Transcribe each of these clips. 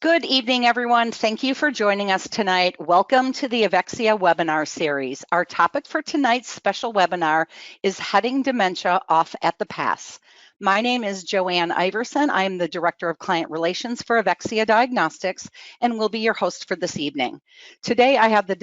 Good evening, everyone. Thank you for joining us tonight. Welcome to the Evexia webinar series. Our topic for tonight's special webinar is Heading Dementia Off at the Pass. My name is Joanne Iverson. I am the Director of Client Relations for Evexia Diagnostics and will be your host for this evening. Today, I have the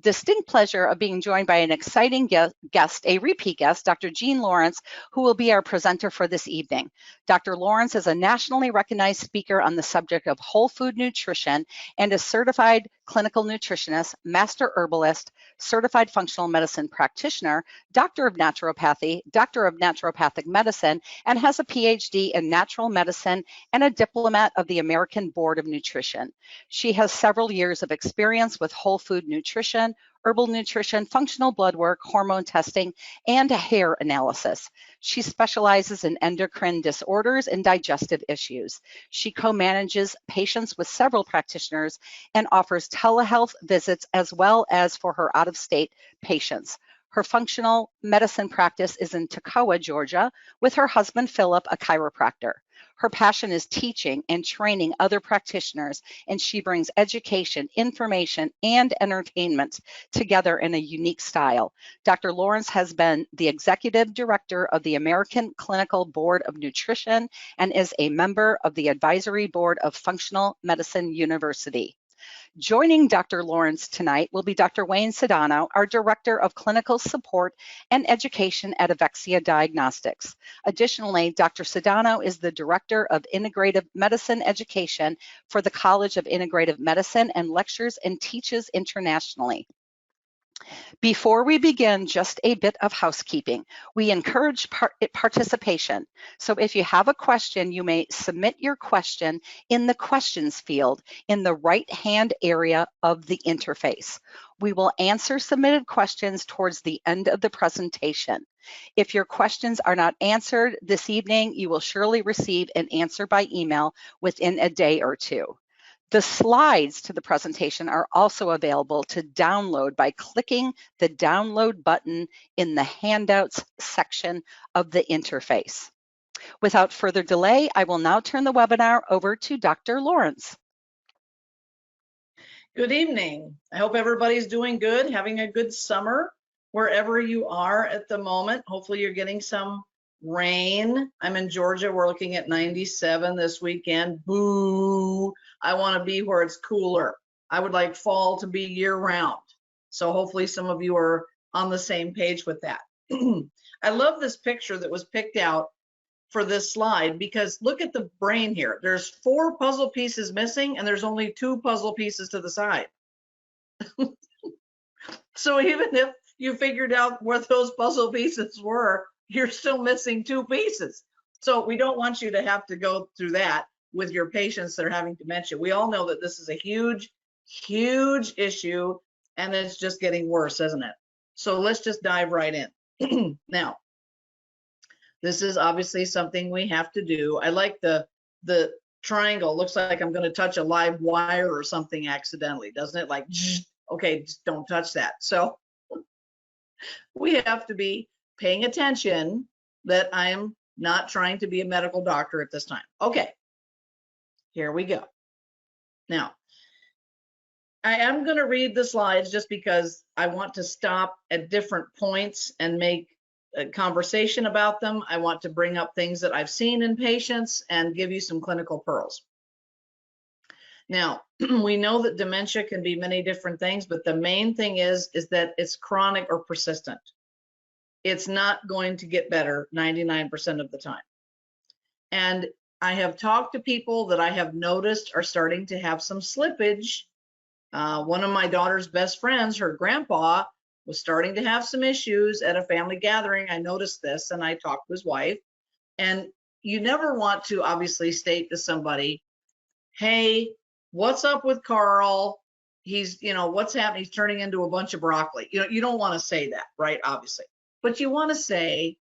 distinct pleasure of being joined by an exciting guest, a repeat guest, Dr. Jean Lawrence, who will be our presenter for this evening. Dr. Lawrence is a nationally recognized speaker on the subject of whole food nutrition and a certified clinical nutritionist, master herbalist, certified functional medicine practitioner, doctor of naturopathy, doctor of naturopathic medicine, and has a PhD in natural medicine and a diplomate of the American Board of Nutrition. She has several years of experience with whole food nutrition, herbal nutrition, functional blood work, hormone testing, and hair analysis. She specializes in endocrine disorders and digestive issues. She co-manages patients with several practitioners and offers telehealth visits as well as for her out-of-state patients. Her functional medicine practice is in Toccoa, Georgia, with her husband, Philip, a chiropractor. Her passion is teaching and training other practitioners, and she brings education, information, and entertainment together in a unique style. Dr. Lawrence has been the executive director of the American Clinical Board of Nutrition and is a member of the advisory board of Functional Medicine University. Joining Dr. Lawrence tonight will be Dr. Wayne Sedano, our Director of Clinical Support and Education at Evexia Diagnostics. Additionally, Dr. Sedano is the Director of Integrative Medicine Education for the College of Integrative Medicine and lectures and teaches internationally. Before we begin, just a bit of housekeeping. We encourage participation. So if you have a question, you may submit your question in the questions field in the right-hand area of the interface. We will answer submitted questions towards the end of the presentation. If your questions are not answered this evening, you will surely receive an answer by email within a day or two. The slides to the presentation are also available to download by clicking the download button in the handouts section of the interface. Without further delay, I will now turn the webinar over to Dr. Lawrence. Good evening. I hope everybody's doing good, having a good summer wherever you are at the moment. Hopefully you're getting some rain. I'm in Georgia. We're looking at 97 this weekend. Boo. I want to be where it's cooler. I would like fall to be year round. So hopefully some of you are on the same page with that. I love this picture that was picked out for this slide because look at the brain here. There's 4 puzzle pieces missing and there's only 2 puzzle pieces to the side. So even if you figured out where those puzzle pieces were, you're still missing 2 pieces. So we don't want you to have to go through that with your patients that are having dementia. We all know that this is a huge, huge issue and it's just getting worse, isn't it? So let's just dive right in. Now, this is obviously something we have to do. I like the triangle. Looks like I'm going to touch a live wire or something accidentally, doesn't it? Like, okay, just don't touch that. So we have to be paying attention that I am not trying to be a medical doctor at this time. Okay, here we go. Now, I am going to read the slides just because I want to stop at different points and make a conversation about them. I want to bring up things that I've seen in patients and give you some clinical pearls. Now, we know that dementia can be many different things, but the main thing is that it's chronic or persistent. It's not going to get better 99% of the time. And I have talked to people that I have noticed are starting to have some slippage. One of my daughter's best friends, her grandpa, was starting to have some issues at a family gathering. I noticed this and I talked to his wife. And you never want to obviously state to somebody, hey, what's up with Carl? He's, what's happening? He's turning into a bunch of broccoli. You don't want to say that, right? Obviously. But you want to say,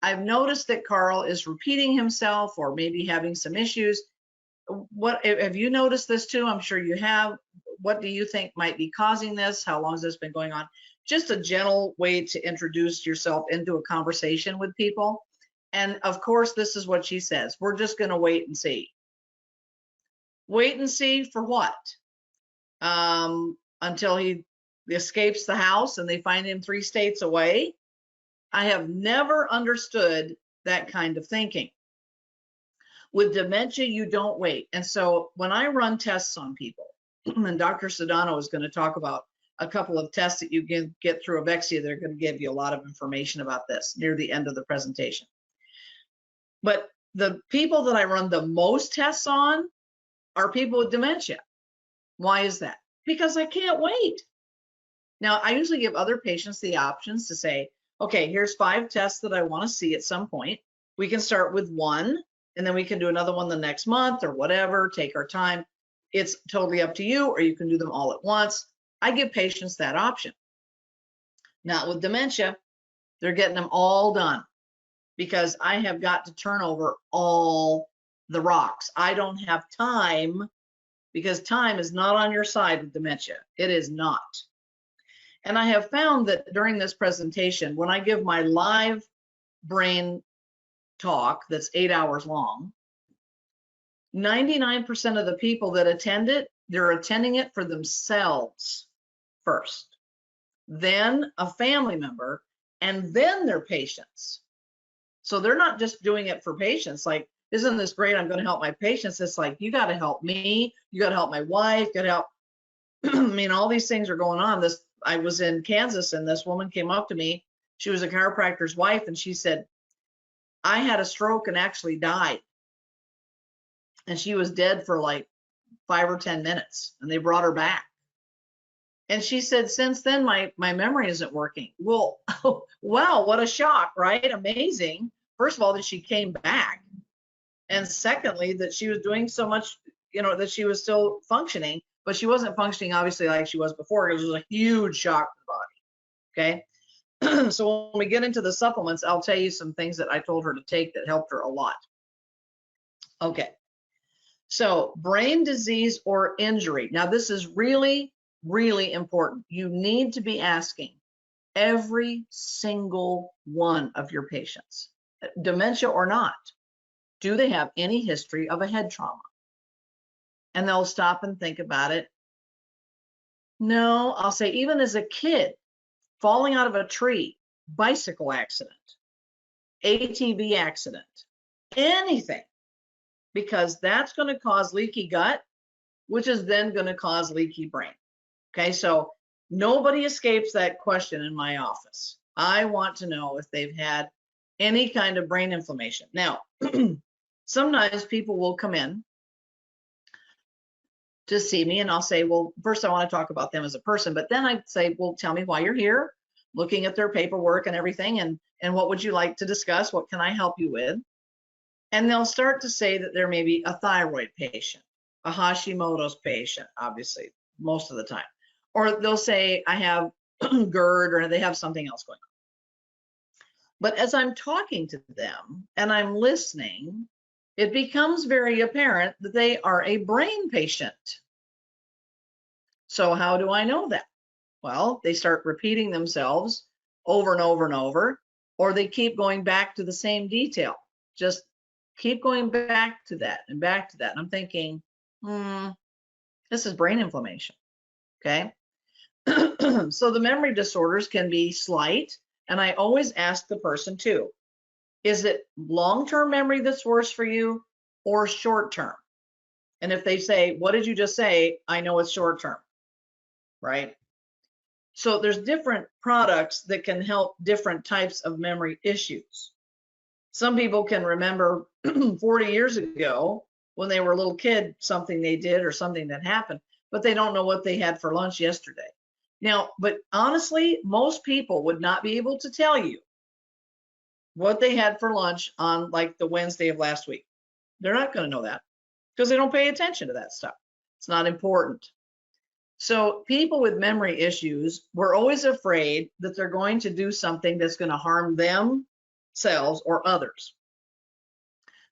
I've noticed that Carl is repeating himself or maybe having some issues. What have you noticed this too? I'm sure you have. What do you think might be causing this? How long has this been going on? Just a gentle way to introduce yourself into a conversation with people. And of course, this is what she says. We're just going to wait and see. Wait and see for what? Until he escapes the house and they find him 3 states away? I have never understood that kind of thinking. With dementia, you don't wait. And so when I run tests on people, and Dr. Sedano is going to talk about a couple of tests that you can get through Evexia, they're going to give you a lot of information about this near the end of the presentation. But the people that I run the most tests on are people with dementia. Why is that? Because I can't wait. Now, I usually give other patients the options to say, okay, here's 5 tests that I want to see at some point. We can start with 1, and then we can do another one the next month or whatever, take our time. It's totally up to you, or you can do them all at once. I give patients that option. Now, with dementia, they're getting them all done because I have got to turn over all the rocks. I don't have time because time is not on your side with dementia. It is not. And I have found that during this presentation, when I give my live brain talk that's 8 hours long, 99% of the people that attend it, they're attending it for themselves first, then a family member, and then their patients. So they're not just doing it for patients, like, isn't this great? I'm going to help my patients. It's like, you got to help me. You got to help my wife. You got to help. I mean, all these things are going on. I was in Kansas and this woman came up to me. She was a chiropractor's wife, and she said, I had a stroke and actually died. And she was dead for like 5 or 10 minutes, and they brought her back. And she said, since then, my memory isn't working. Well, wow, what a shock, right? Amazing. First of all, that she came back. And secondly, that she was doing so much, that she was still functioning, but she wasn't functioning obviously like she was before. It was a huge shock to the body. Okay. So when we get into the supplements, I'll tell you some things that I told her to take that helped her a lot. Okay. So brain disease or injury. Now, this is really, really important. You need to be asking every single one of your patients, dementia or not, do they have any history of a head trauma? And they'll stop and think about it. No, I'll say, even as a kid, falling out of a tree, bicycle accident, ATV accident, anything, because that's going to cause leaky gut, which is then going to cause leaky brain. Okay, so nobody escapes that question in my office. I want to know if they've had any kind of brain inflammation. Now, sometimes people will come in to see me and I'll say, well, first I want to talk about them as a person, but then I'd say, well, tell me why you're here, looking at their paperwork and everything, and what would you like to discuss? What can I help you with? And they'll start to say that they're maybe a thyroid patient, a Hashimoto's patient, obviously, most of the time. Or they'll say, I have GERD, or they have something else going on. But as I'm talking to them and I'm listening, it becomes very apparent that they are a brain patient. So how do I know that? Well, they start repeating themselves over and over and over, or they keep going back to the same detail. Just keep going back to that and back to that. And I'm thinking, this is brain inflammation, okay? So the memory disorders can be slight, and I always ask the person too, is it long-term memory that's worse for you or short-term? And if they say, what did you just say? I know it's short-term, right? So there's different products that can help different types of memory issues. Some people can remember 40 years ago when they were a little kid, something they did or something that happened, but they don't know what they had for lunch yesterday. Now, but honestly, most people would not be able to tell you what they had for lunch on like the Wednesday of last week. They're not going to know that because they don't pay attention to that stuff. It's not important. So people with memory issues, we're always afraid that they're going to do something that's going to harm themselves or others.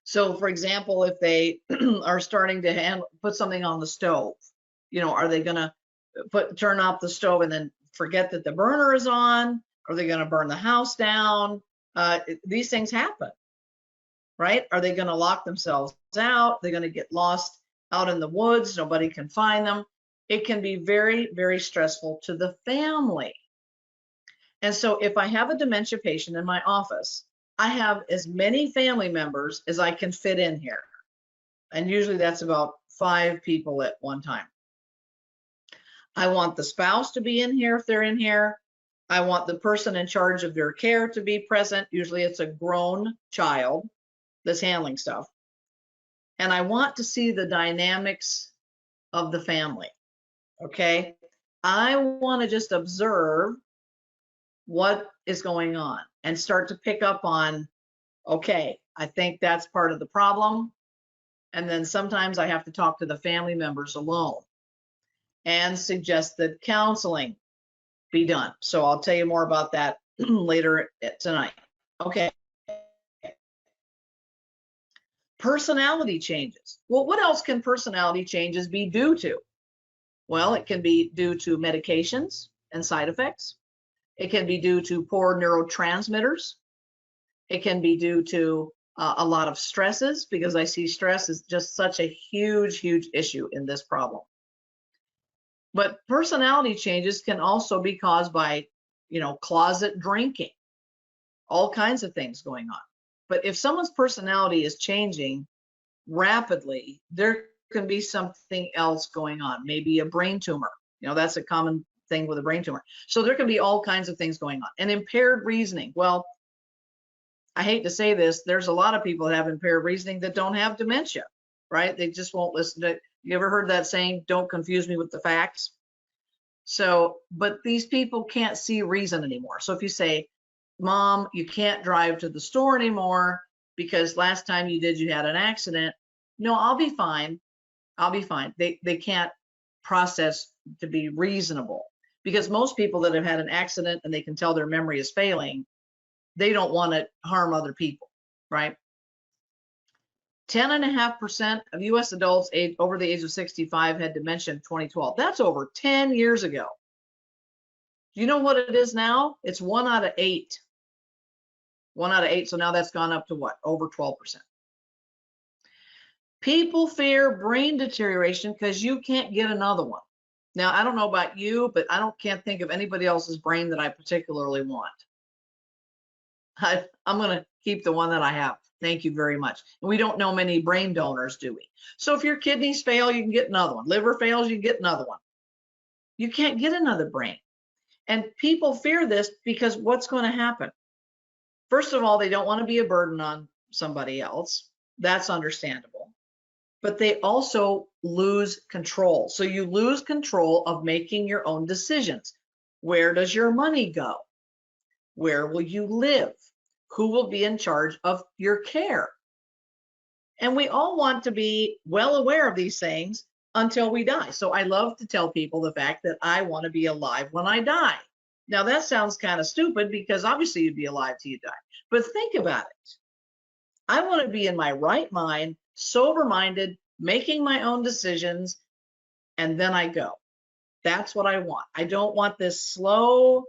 So for example, if they are starting to put something on the stove, are they going to turn off the stove and then forget that the burner is on? Are they going to burn the house down? These things happen, right? Are they going to lock themselves out? They're going to get lost out in the woods, nobody can find them. It can be very, very stressful to the family. And so if I have a dementia patient in my office, I have as many family members as I can fit in here. And usually that's about 5 people at one time. I want the spouse to be in here if they're in here. I want the person in charge of their care to be present. Usually it's a grown child that's handling stuff. And I want to see the dynamics of the family. Okay. I want to just observe what is going on and start to pick up on, okay, I think that's part of the problem. And then sometimes I have to talk to the family members alone and suggest that counseling be done. So I'll tell you more about that later tonight. Okay. Personality changes. Well, what else can personality changes be due to? Well, it can be due to medications and side effects. It can be due to poor neurotransmitters. It can be due to a lot of stresses, because I see stress is just such a huge, huge issue in this problem. But personality changes can also be caused by, closet drinking, all kinds of things going on. But if someone's personality is changing rapidly, there can be something else going on, maybe a brain tumor. That's a common thing with a brain tumor. So there can be all kinds of things going on. And impaired reasoning. Well, I hate to say this, there's a lot of people that have impaired reasoning that don't have dementia, right? They just won't listen to it. You ever heard that saying, don't confuse me with the facts? So, but these people can't see reason anymore. So if you say, Mom, you can't drive to the store anymore because last time you did, you had an accident. No, I'll be fine. I'll be fine. They can't process to be reasonable, because most people that have had an accident and they can tell their memory is failing, they don't want to harm other people, right? 10.5% of US adults over the age of 65 had dementia in 2012. That's over 10 years ago. You know what it is now? It's 1 out of 8. 1 out of 8. So now that's gone up to what? Over 12%. People fear brain deterioration because you can't get another one. Now, I don't know about you, but can't think of anybody else's brain that I particularly want. I'm going to keep the one that I have. Thank you very much. And we don't know many brain donors, do we? So if your kidneys fail, you can get another one. Liver fails, you can get another one. You can't get another brain. And people fear this because what's going to happen? First of all, they don't want to be a burden on somebody else. That's understandable. But they also lose control. So you lose control of making your own decisions. Where does your money go? Where will you live? Who will be in charge of your care? And we all want to be well aware of these things until we die. So I love to tell people the fact that I want to be alive when I die. Now that sounds kind of stupid, because obviously you'd be alive till you die. But think about it. I want to be in my right mind, sober-minded, making my own decisions, and then I go. That's what I want. I don't want this slow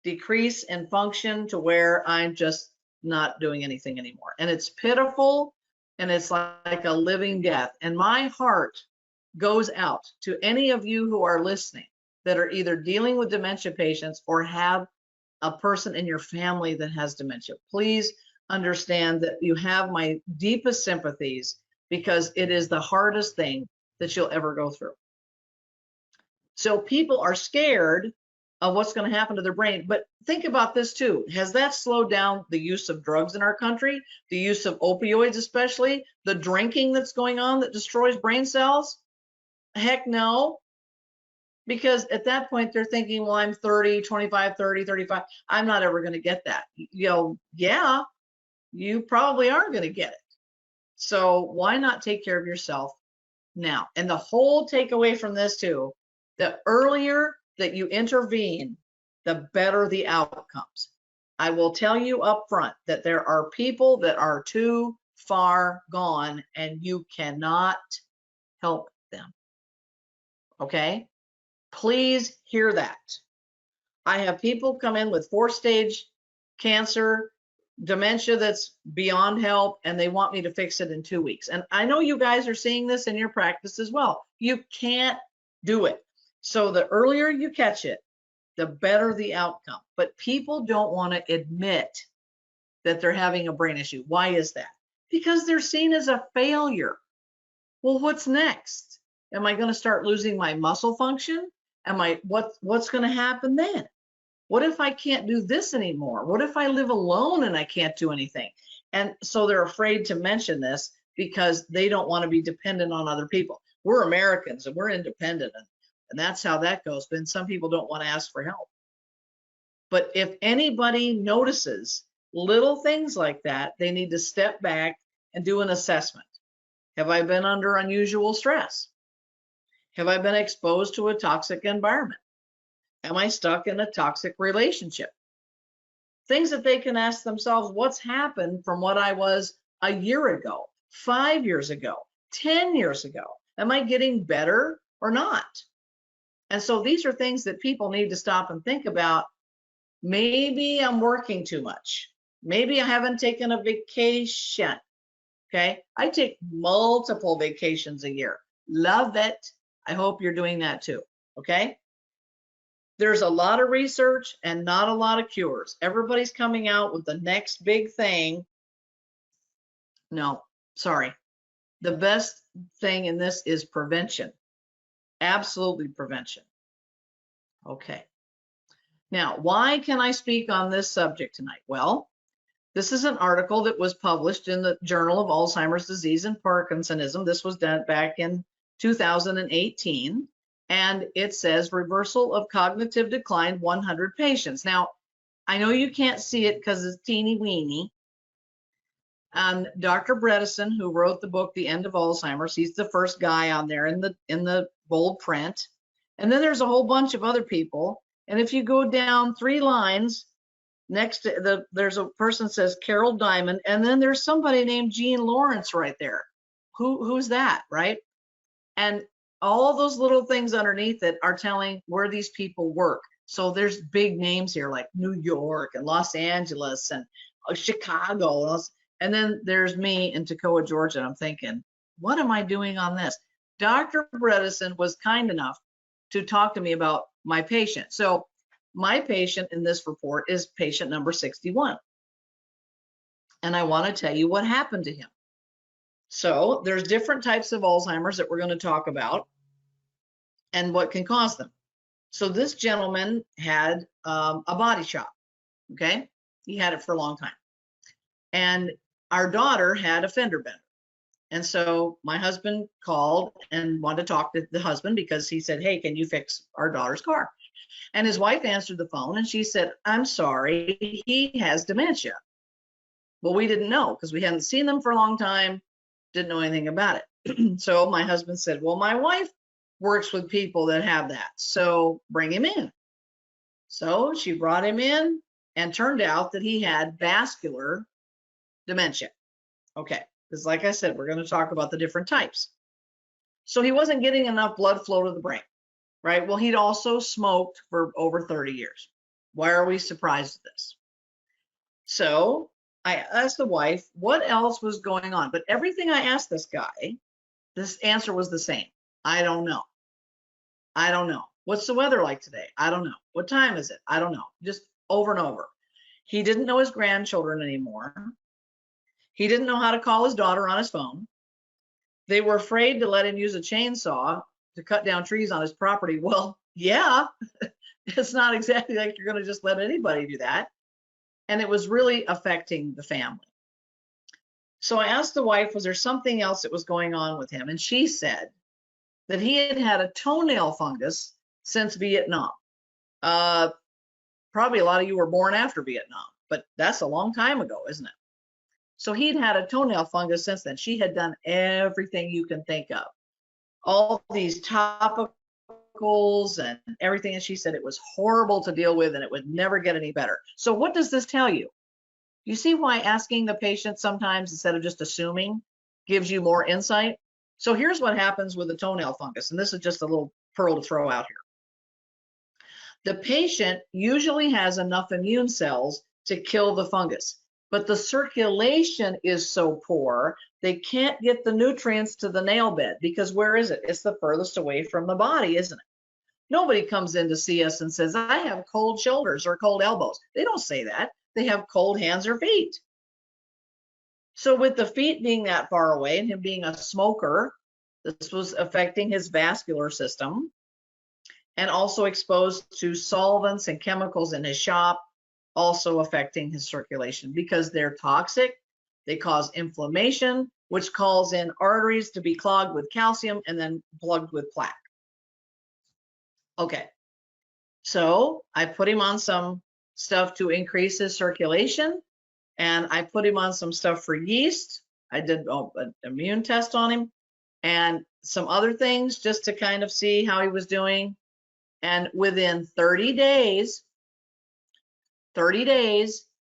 decrease in function to where I'm just not doing anything anymore. And it's pitiful, and it's like a living death. And my heart goes out to any of you who are listening that are either dealing with dementia patients or have a person in your family that has dementia. Please understand that you have my deepest sympathies, because it is the hardest thing that you'll ever go through. So people are scared of what's going to happen to their brain. But think about this too. Has that slowed down the use of drugs in our country? The use of opioids, especially the drinking that's going on that destroys brain cells? Heck no. Because at that point they're thinking, well, I'm 30, 25, 30, 35. I'm not ever going to get that. Yeah, you probably are going to get it. So why not take care of yourself now? And the whole takeaway from this too, the earlier that you intervene, the better the outcomes. I will tell you up front that there are people that are too far gone and you cannot help them. Okay? Please hear that. I have people come in with 4-stage cancer, dementia that's beyond help, and they want me to fix it in 2 weeks. And I know you guys are seeing this in your practice as well. You can't do it. So the earlier you catch it, the better the outcome. But people don't want to admit that they're having a brain issue. Why is that? Because they're seen as a failure. Well, what's next? Am I going to start losing my muscle function? What's going to happen then? What if I can't do this anymore? What if I live alone and I can't do anything? And so they're afraid to mention this because they don't want to be dependent on other people. We're Americans and we're independent, and that's how that goes. But some people don't want to ask for help. But if anybody notices little things like that, they need to step back and do an assessment. Have I been under unusual stress? Have I been exposed to a toxic environment? Am I stuck in a toxic relationship? Things that they can ask themselves, what's happened from what I was a year ago, 5 years ago, 10 years ago? Am I getting better or not? And so these are things that people need to stop and think about. Maybe I'm working too much. Maybe I haven't taken a vacation. Okay, I take multiple vacations a year. Love it. I hope you're doing that too. Okay. There's a lot of research and not a lot of cures. Everybody's coming out with the next big thing. No, sorry. The best thing in this is prevention. Absolutely prevention. Okay. Now, why can I speak on this subject tonight? Well, this is an article that was published in the Journal of Alzheimer's Disease and Parkinsonism. This was done back in 2018. And it says reversal of cognitive decline, 100 patients. Now, I know you can't see it because it's teeny weeny. And Dr. Bredesen, who wrote the book, The End of Alzheimer's, he's the first guy on there in the bold print. And then there's a whole bunch of other people. And if you go down 3 lines, next to there's a person that says Carol Diamond, and then there's somebody named Jean Lawrence right there. Who's that, right? And all those little things underneath it are telling where these people work. So there's big names here like New York and Los Angeles and Chicago. And then there's me in Toccoa, Georgia. And I'm thinking, what am I doing on this? Dr. Bredesen was kind enough to talk to me about my patient. So my patient in this report is patient number 61. And I want to tell you what happened to him. So there's different types of Alzheimer's that we're going to talk about and what can cause them. So this gentleman had a body shop, okay? He had it for a long time. And our daughter had a fender bender. And so my husband called and wanted to talk to the husband because he said, hey, can you fix our daughter's car? And his wife answered the phone and she said, I'm sorry, he has dementia. Well, we didn't know because we hadn't seen them for a long time, didn't know anything about it. So my husband said, well, my wife works with people that have that, so bring him in. So she brought him in and turned out that he had vascular dementia. Okay, because like I said, we're going to talk about the different types. So he wasn't getting enough blood flow to the brain, right? Well, he'd also smoked for over 30 years. Why are we surprised at this? So I asked the wife what else was going on, but everything I asked this guy, this answer was the same. I don't know. I don't know. What's the weather like today? I don't know. What time is it? I don't know. Just over and over. He didn't know his grandchildren anymore. He didn't know how to call his daughter on his phone. They were afraid to let him use a chainsaw to cut down trees on his property. Well, yeah, it's not exactly like you're going to just let anybody do that. And it was really affecting the family. So I asked the wife, was there something else that was going on with him? And she said that he had had a toenail fungus since Vietnam. Probably a lot of you were born after Vietnam, but that's a long time ago, isn't it? So he'd had a toenail fungus since then. She had done everything you can think of. All these topicals and everything. And she said it was horrible to deal with and it would never get any better. So what does this tell you? You see why asking the patient sometimes instead of just assuming gives you more insight? So here's what happens with the toenail fungus. And this is just a little pearl to throw out here. The patient usually has enough immune cells to kill the fungus. but the circulation is so poor, they can't get the nutrients to the nail bed, because where is it? It's the furthest away from the body, isn't it? Nobody comes in to see us and says, I have cold shoulders or cold elbows. They don't say that. They have cold hands or feet. So with the feet being that far away and him being a smoker, this was affecting his vascular system, and also exposed to solvents and chemicals in his shop, also affecting his circulation because they're toxic. They cause inflammation, which calls in arteries to be clogged with calcium and then plugged with plaque. Okay, so I put him on some stuff to increase his circulation, and I put him on some stuff for yeast. I did an immune test on him and some other things just to kind of see how he was doing. And within 30 days,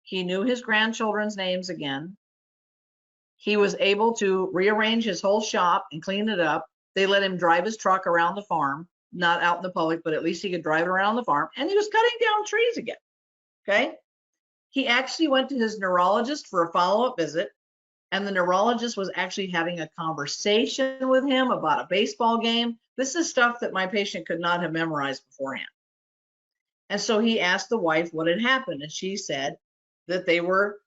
he knew his grandchildren's names again. He was able to rearrange his whole shop and clean it up. They let him drive his truck around the farm, not out in the public, but at least he could drive around the farm. And he was cutting down trees again. Okay. He actually went to his neurologist for a follow-up visit, and the neurologist was actually having a conversation with him about a baseball game. This is stuff that my patient could not have memorized beforehand. And so he asked the wife what had happened, and she said that they were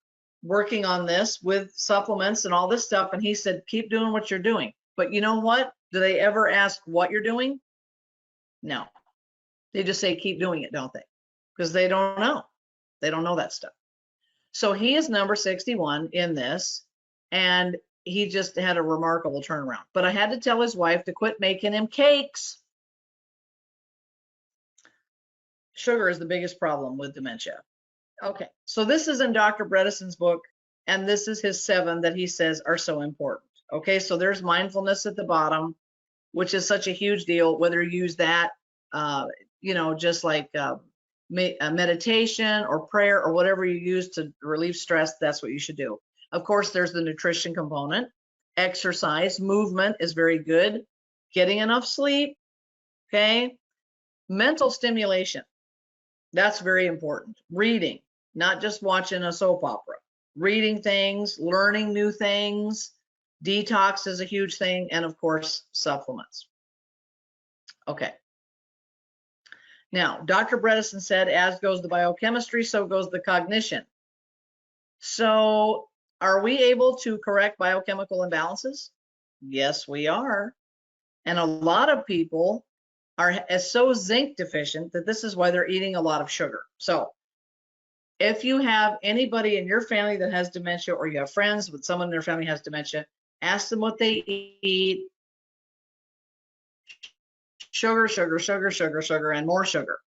working on this with supplements and all this stuff. And he said, keep doing what you're doing. But you know what? Do they ever ask what you're doing? No. They just say, keep doing it, don't they? Because they don't know. They don't know that stuff. So he is number 61 in this, and he just had a remarkable turnaround. But I had to tell his wife to quit making him cakes. Sugar is the biggest problem with dementia. Okay, so this is in Dr. Bredesen's book, and this is his 7 that he says are so important. Okay, so there's mindfulness at the bottom, which is such a huge deal, whether you use that, just like meditation or prayer or whatever you use to relieve stress, that's what you should do. Of course, there's the nutrition component. Exercise, movement is very good. Getting enough sleep, okay? Mental stimulation, that's very important. Reading, not just watching a soap opera. Reading things, learning new things. Detox is a huge thing, and of course, supplements. Okay. Now, Dr. Bredesen said, as goes the biochemistry, so goes the cognition. So are we able to correct biochemical imbalances? Yes, we are. And a lot of people are so zinc deficient that this is why they're eating a lot of sugar. So if you have anybody in your family that has dementia, or you have friends with someone in their family has dementia, ask them what they eat. Sugar, sugar, sugar, sugar, sugar, and more sugar.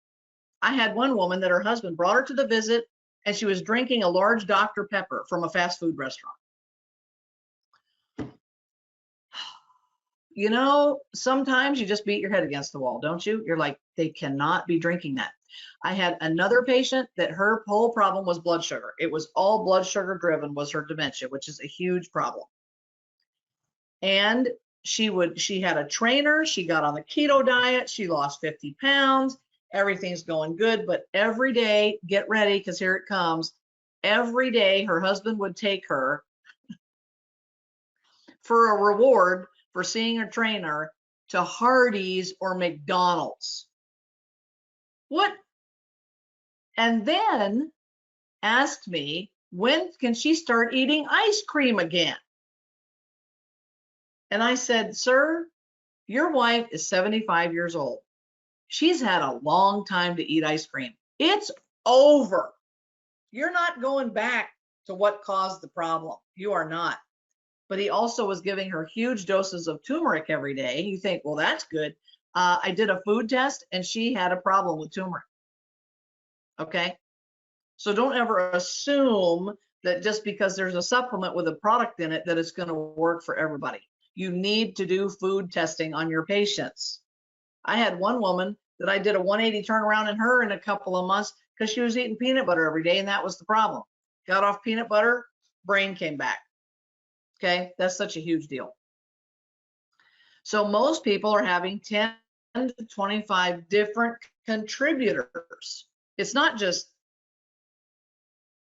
I had one woman that her husband brought her to the visit, and she was drinking a large Dr. Pepper from a fast food restaurant. You know, sometimes you just beat your head against the wall, don't you? You're like, they cannot be drinking that. I had another patient that her whole problem was blood sugar. It was all blood sugar driven, was her dementia, which is a huge problem. And she had a trainer, she got on the keto diet, she lost 50 pounds, everything's going good, but every day, get ready, because here it comes, every day her husband would take her for a reward for seeing her trainer to Hardee's or McDonald's. What? And then asked me, when can she start eating ice cream again? And I said, sir, your wife is 75 years old. She's had a long time to eat ice cream. It's over. You're not going back to what caused the problem. You are not. But he also was giving her huge doses of turmeric every day. You think, well, that's good. I did a food test, and she had a problem with turmeric. Okay? So don't ever assume that just because there's a supplement with a product in it that it's going to work for everybody. You need to do food testing on your patients. I had one woman that I did a 180 turnaround in her in a couple of months because she was eating peanut butter every day, and that was the problem. Got off peanut butter, brain came back. Okay, that's such a huge deal. So most people are having 10 to 25 different contributors. It's not just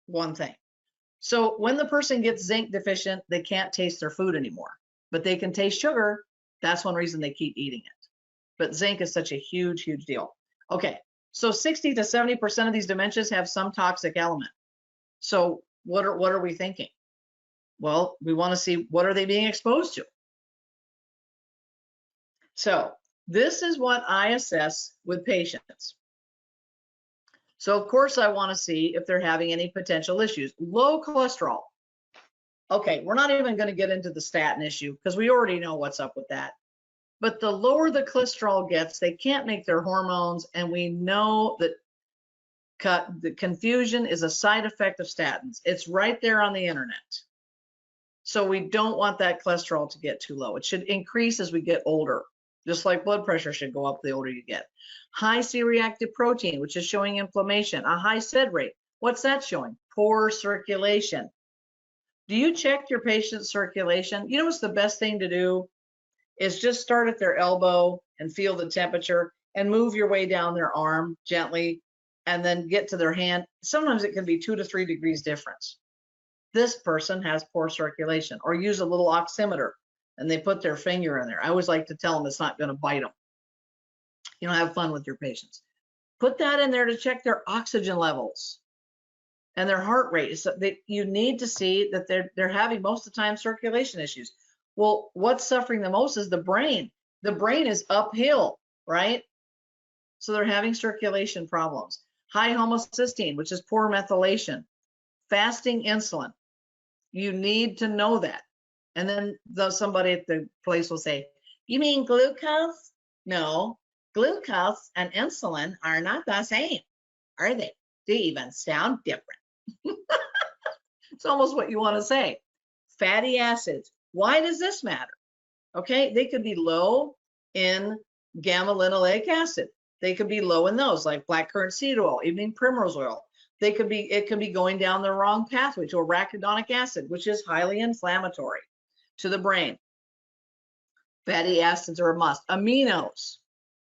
one thing. So when the person gets zinc deficient, they can't taste their food anymore, but they can taste sugar. That's one reason they keep eating it. But zinc is such a huge, huge deal. Okay, so 60 to 70% of these dementias have some toxic element. So what are we thinking? Well, we want to see what are they being exposed to. So this is what I assess with patients. So of course I want to see if they're having any potential issues. Low cholesterol. Okay, we're not even going to get into the statin issue because we already know what's up with that. But the lower the cholesterol gets, they can't make their hormones, and we know that the confusion is a side effect of statins. It's right there on the internet. So we don't want that cholesterol to get too low. It should increase as we get older, just like blood pressure should go up the older you get. High C-reactive protein, which is showing inflammation. A high SID rate. What's that showing? Poor circulation. Do you check your patient's circulation? You know what's the best thing to do? Is just start at their elbow and feel the temperature and move your way down their arm gently and then get to their hand. Sometimes it can be 2 to 3 degrees difference. This person has poor circulation. Or use a little oximeter and they put their finger in there. I always like to tell them it's not going to bite them. You know, have fun with your patients. Put that in there to check their oxygen levels and their heart rate. So you need to see that they're having most of the time circulation issues. Well, what's suffering the most is the brain. The brain is uphill, right? So they're having circulation problems. High homocysteine, which is poor methylation. Fasting insulin. You need to know that. And then somebody at the place will say, you mean glucose? No, glucose and insulin are not the same, are they? They even sound different. It's almost what you want to say. Fatty acids. Why does this matter? Okay, they could be low in gamma linoleic acid. They could be low in those, like blackcurrant seed oil, evening primrose oil. It could be going down the wrong pathway to arachidonic acid, which is highly inflammatory to the brain. Fatty acids are a must. Aminos,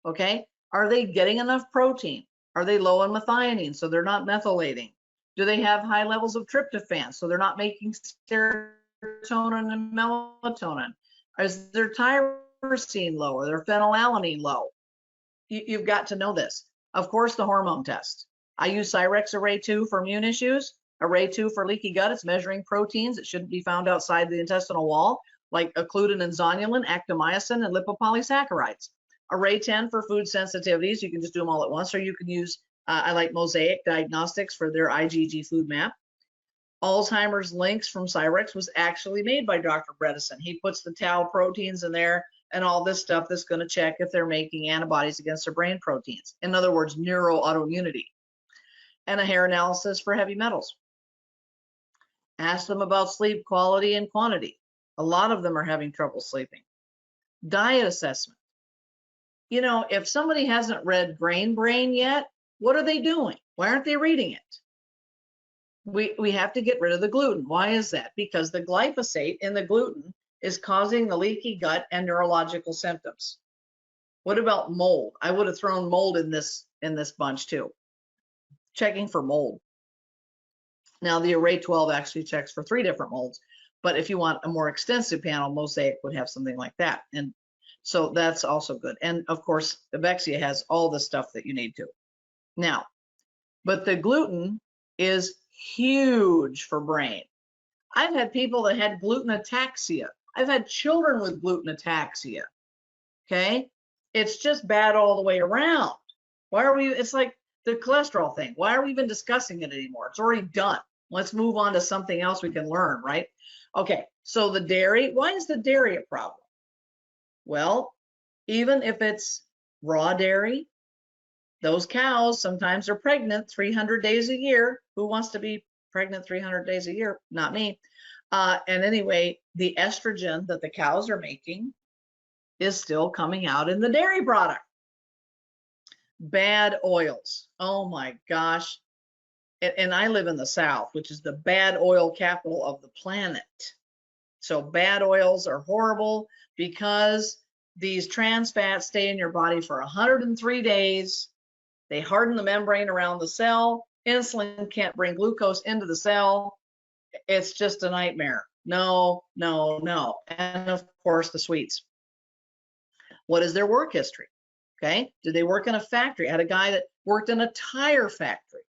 okay? Are they getting enough protein? Are they low in methionine, so they're not methylating? Do they have high levels of tryptophan, so they're not making serotonin and melatonin? Is their tyrosine low or their phenylalanine low? You've got to know this. Of course, the hormone test. I use Cyrex Array 2 for immune issues, Array 2 for leaky gut. It's measuring proteins that shouldn't be found outside the intestinal wall, like occludin and zonulin, actomyosin, and lipopolysaccharides. Array 10 for food sensitivities. You can just do them all at once, or you can use, I like Mosaic Diagnostics for their IgG food map. Alzheimer's Links from Cyrex was actually made by Dr. Bredesen. He puts the tau proteins in there and all this stuff that's going to check if they're making antibodies against their brain proteins. In other words, neuroautoimmunity. And a hair analysis for heavy metals. Ask them about sleep quality and quantity. A lot of them are having trouble sleeping. Diet assessment. You know, if somebody hasn't read Grain Brain yet, what are they doing? Why aren't they reading it? We have to get rid of the gluten. Why is that? Because the glyphosate in the gluten is causing the leaky gut and neurological symptoms. What about mold? I would have thrown mold in this bunch too. Checking for mold. Now the Array 12 actually checks for 3 different molds, but if you want a more extensive panel, Mosaic would have something like that. And so that's also good. And of course, Evexia has all the stuff that you need to. Now, but the gluten is huge for brain. I've had people that had gluten ataxia. I've had children with gluten ataxia. Okay, it's just bad all the way around. Why are we? It's like the cholesterol thing. Why are we even discussing it anymore? It's already done. Let's move on to something else we can learn, right? Okay, so the dairy. Why is the dairy a problem? Well, even if it's raw dairy, those cows sometimes are pregnant 300 days a year. Who wants to be pregnant 300 days a year? Not me. And anyway, the estrogen that the cows are making is still coming out in the dairy product. Bad oils. Oh my gosh. And I live in the South, which is the bad oil capital of the planet. So bad oils are horrible because these trans fats stay in your body for 103 days. They harden the membrane around the cell. Insulin can't bring glucose into the cell. It's just a nightmare. No, no, no. And of course, the sweets. What is their work history? Okay. Did they work in a factory? I had a guy that worked in a tire factory.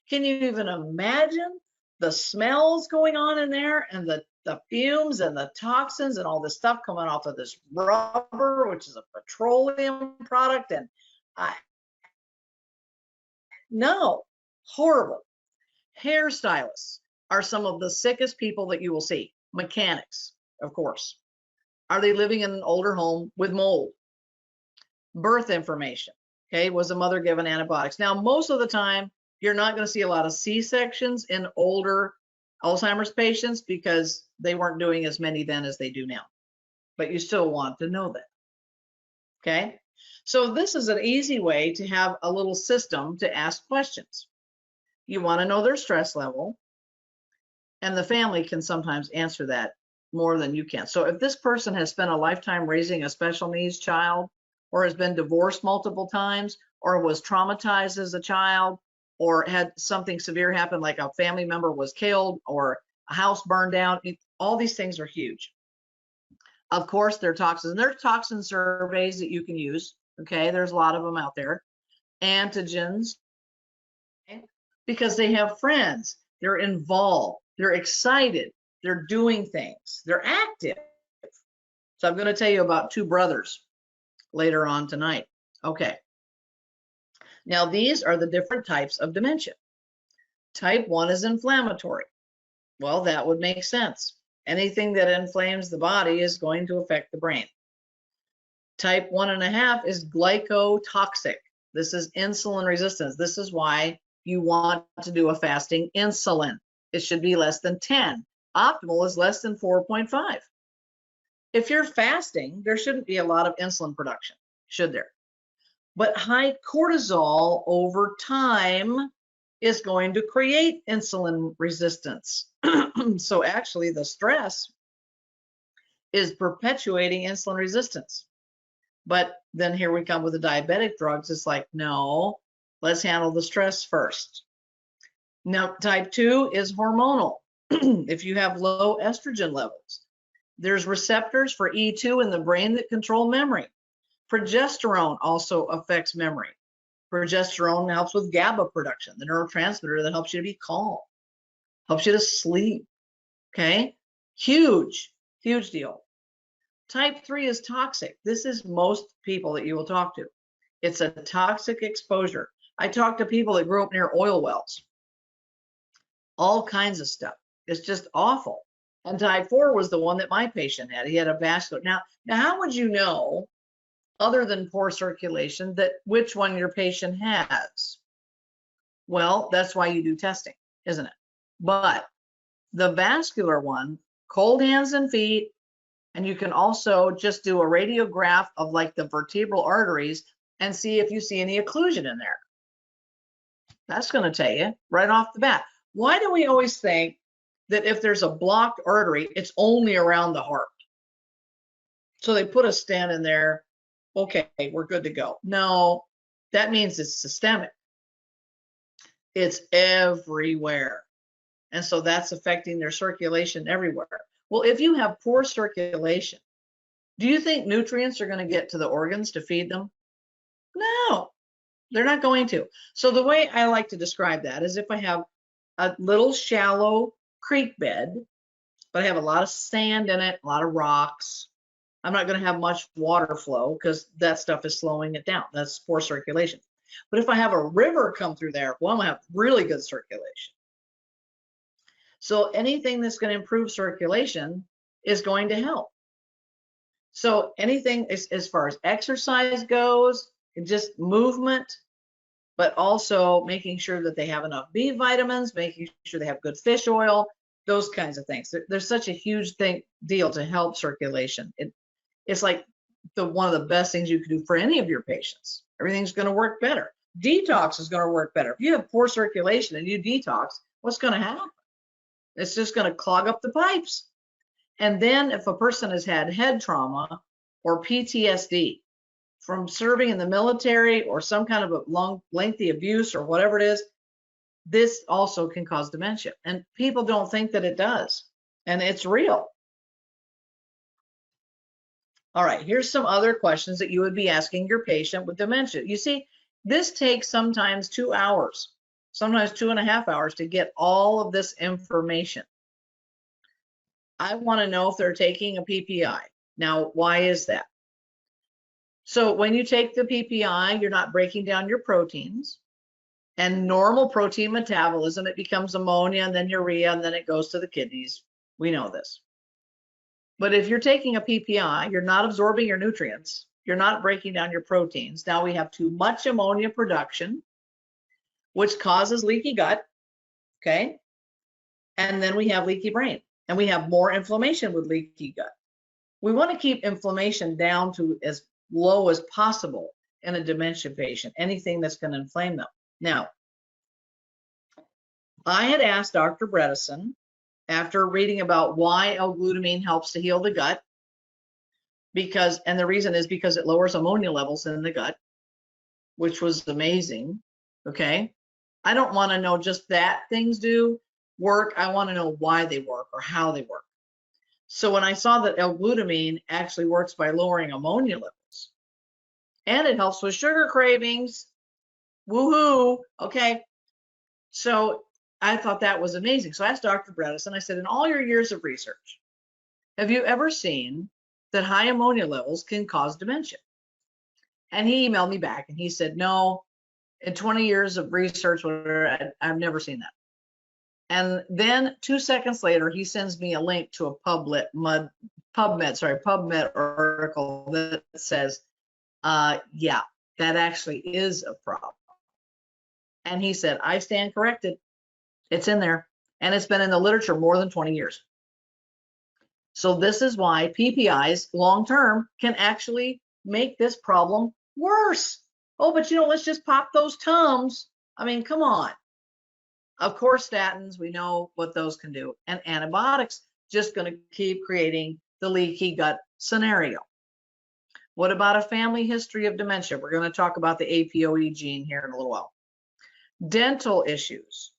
Can you even imagine the smells going on in there, and the fumes and the toxins and all this stuff coming off of this rubber, which is a petroleum product? And no, horrible. Hairstylists are some of the sickest people that you will see. Mechanics, of course. Are they living in an older home with mold? Birth information. Okay, was the mother given antibiotics? Now, most of the time, you're not going to see a lot of C-sections in older Alzheimer's patients because they weren't doing as many then as they do now. But you still want to know that. Okay, so this is an easy way to have a little system to ask questions. You want to know their stress level, and the family can sometimes answer that more than you can. So if this person has spent a lifetime raising a special needs child, or has been divorced multiple times, or was traumatized as a child, or had something severe happen, like a family member was killed or a house burned down, all these things are huge. Of course, there are toxins. And there's toxin surveys that you can use. Okay, there's a lot of them out there. Antigens, okay? Because they have friends, they're involved, they're excited, they're doing things, they're active. So I'm going to tell you about two brothers later on tonight. Okay. Now, these are the different types of dementia. Type 1 is inflammatory. Well, that would make sense. Anything that inflames the body is going to affect the brain. Type 1.5 is glycotoxic. This is insulin resistance. This is why you want to do a fasting insulin. It should be less than 10. Optimal is less than 4.5. If you're fasting, there shouldn't be a lot of insulin production, should there? But high cortisol over time is going to create insulin resistance. So actually the stress is perpetuating insulin resistance. But then here we come with the diabetic drugs. It's like, no, let's handle the stress first. Now, type 2 is hormonal. If you have low estrogen levels, there's receptors for E2 in the brain that control memory. Progesterone also affects memory. Progesterone helps with GABA production, the neurotransmitter that helps you to be calm, helps you to sleep. Okay, huge, huge deal. Type 3 is toxic. This is most people that you will talk to. It's a toxic exposure. I talk to people that grew up near oil wells, all kinds of stuff. It's just awful. And type 4 was the one that my patient had. He had a vascular. Now how would you know, other than poor circulation, that which one your patient has? Well, that's why you do testing, isn't it? But the vascular one, cold hands and feet, and you can also just do a radiograph of like the vertebral arteries and see if you see any occlusion in there. That's going to tell you right off the bat. Why do we always think that if there's a blocked artery, it's only around the heart? So they put a stent in there. Okay, we're good to go. No, that means it's systemic. It's everywhere. And so that's affecting their circulation everywhere. Well, if you have poor circulation, do you think nutrients are going to get to the organs to feed them? No, they're not going to. So the way I like to describe that is if I have a little shallow creek bed, but I have a lot of sand in it, a lot of rocks, I'm not going to have much water flow because that stuff is slowing it down. That's poor circulation. But if I have a river come through there, well, I'm going to have really good circulation. So anything that's going to improve circulation is going to help. So anything as far as exercise goes, just movement, but also making sure that they have enough B vitamins, making sure they have good fish oil, those kinds of things. There's such a huge deal to help circulation. It's like one of the best things you can do for any of your patients. Everything's going to work better. Detox is going to work better. If you have poor circulation and you detox, what's going to happen? It's just going to clog up the pipes. And then if a person has had head trauma or PTSD from serving in the military or some kind of a long, lengthy abuse or whatever it is, this also can cause dementia. And people don't think that it does. And it's real. All right, here's some other questions that you would be asking your patient with dementia. You see, this takes sometimes 2 hours, sometimes 2.5 hours to get all of this information. I want to know if they're taking a PPI. Now, why is that? So when you take the PPI, you're not breaking down your proteins. And normal protein metabolism, it becomes ammonia and then urea, and then it goes to the kidneys. We know this. But if you're taking a PPI, you're not absorbing your nutrients. You're not breaking down your proteins. Now we have too much ammonia production, which causes leaky gut, okay? And then we have leaky brain, and we have more inflammation with leaky gut. We want to keep inflammation down to as low as possible in a dementia patient, anything that's going to inflame them. Now, I had asked Dr. Bredesen, after reading about why L-glutamine helps to heal the gut, and the reason is because it lowers ammonia levels in the gut, which was amazing, okay? I don't want to know just that things do work. I want to know why they work or how they work. So when I saw that L-glutamine actually works by lowering ammonia levels, and it helps with sugar cravings, woohoo, okay? So I thought that was amazing. So I asked Dr. Bredesen, I said, in all your years of research, have you ever seen that high ammonia levels can cause dementia? And he emailed me back and he said, no, in 20 years of research, I've never seen that. And then 2 seconds later, he sends me a link to a PubMed article that says, yeah, that actually is a problem. And he said, I stand corrected. It's in there. And it's been in the literature more than 20 years. So this is why PPIs long-term can actually make this problem worse. Oh, but let's just pop those Tums. I mean, come on. Of course, statins, we know what those can do. And antibiotics, just going to keep creating the leaky gut scenario. What about a family history of dementia? We're going to talk about the APOE gene here in a little while. Dental issues.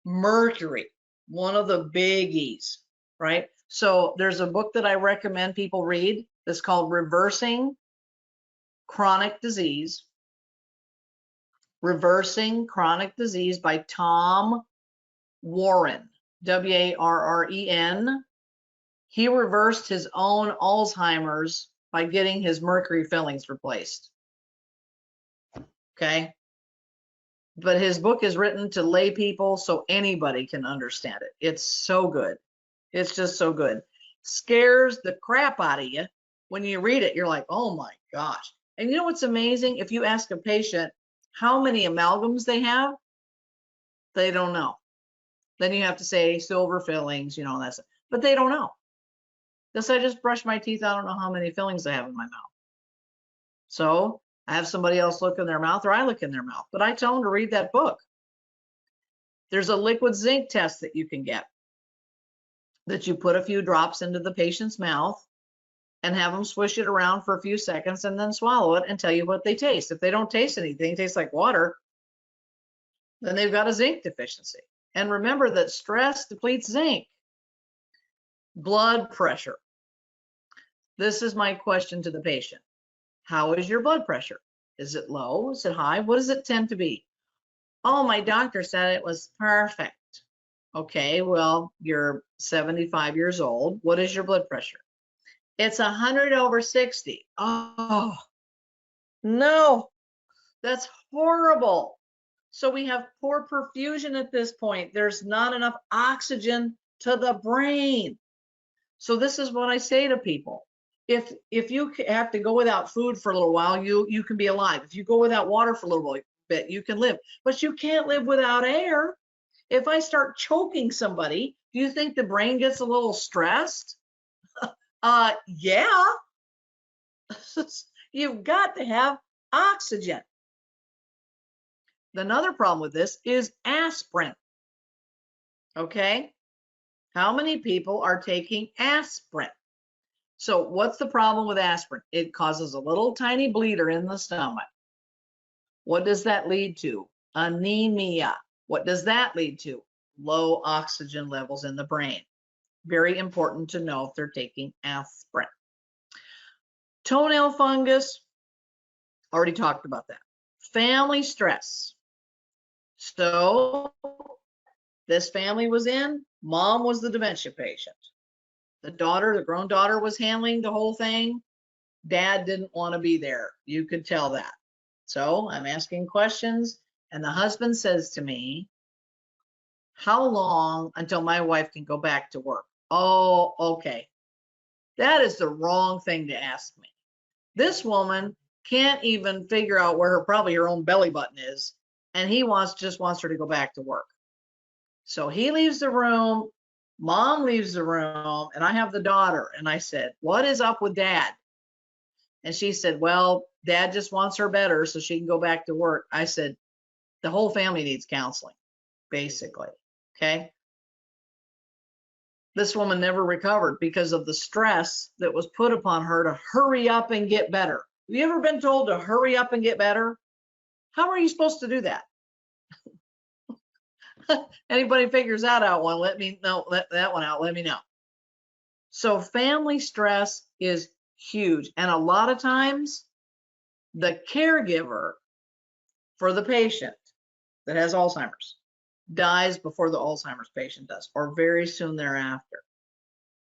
Mercury, one of the biggies, right? So there's a book that I recommend people read that's called Reversing Chronic Disease. Reversing Chronic Disease by Tom Warren, W-A-R-R-E-N. He reversed his own Alzheimer's by getting his mercury fillings replaced. Okay? But his book is written to lay people so anybody can understand it. It's so good. It's just so good. Scares the crap out of you. When you read it, you're like, oh my gosh. And you know what's amazing? If you ask a patient how many amalgams they have, they don't know. Then you have to say silver fillings, that's it. But they don't know. Because I just brush my teeth, I don't know how many fillings I have in my mouth. So I have somebody else look in their mouth, or I look in their mouth. But I tell them to read that book. There's a liquid zinc test that you can get, that you put a few drops into the patient's mouth and have them swish it around for a few seconds and then swallow it and tell you what they taste. If they don't taste anything, it tastes like water, then they've got a zinc deficiency. And remember that stress depletes zinc. Blood pressure. This is my question to the patient. How is your blood pressure? Is it low? Is it high? What does it tend to be? Oh, my doctor said it was perfect. Okay, well, you're 75 years old. What is your blood pressure? It's 100/60. Oh, no, that's horrible. So we have poor perfusion at this point. There's not enough oxygen to the brain. So this is what I say to people. If you have to go without food for a little while, you can be alive. If you go without water for a little bit, you can live. But you can't live without air. If I start choking somebody, do you think the brain gets a little stressed? Yeah. You've got to have oxygen. Another problem with this is aspirin. Okay? How many people are taking aspirin? So what's the problem with aspirin? It causes a little tiny bleeder in the stomach. What does that lead to? Anemia. What does that lead to? Low oxygen levels in the brain. Very important to know if they're taking aspirin. Toenail fungus, already talked about that. Family stress. So this family was in, mom was the dementia patient. The grown daughter was handling the whole thing. Dad didn't want to be there. You could tell that. So I'm asking questions, and the husband says to me, how long until my wife can go back to work? Oh, okay. That is the wrong thing to ask me. This woman can't even figure out where probably her own belly button is, and he just wants her to go back to work. So he leaves the room, mom leaves the room, and I have the daughter, and I said, what is up with dad? And she said, well, dad just wants her better so she can go back to work. I said, the whole family needs counseling, basically. Okay. This woman never recovered because of the stress that was put upon her to hurry up and get better. Have you ever been told to hurry up and get better? How are you supposed to do that? Anybody figures that out one, let me know. Let that one out, let me know. So family stress is huge. And a lot of times the caregiver for the patient that has Alzheimer's dies before the Alzheimer's patient does, or very soon thereafter.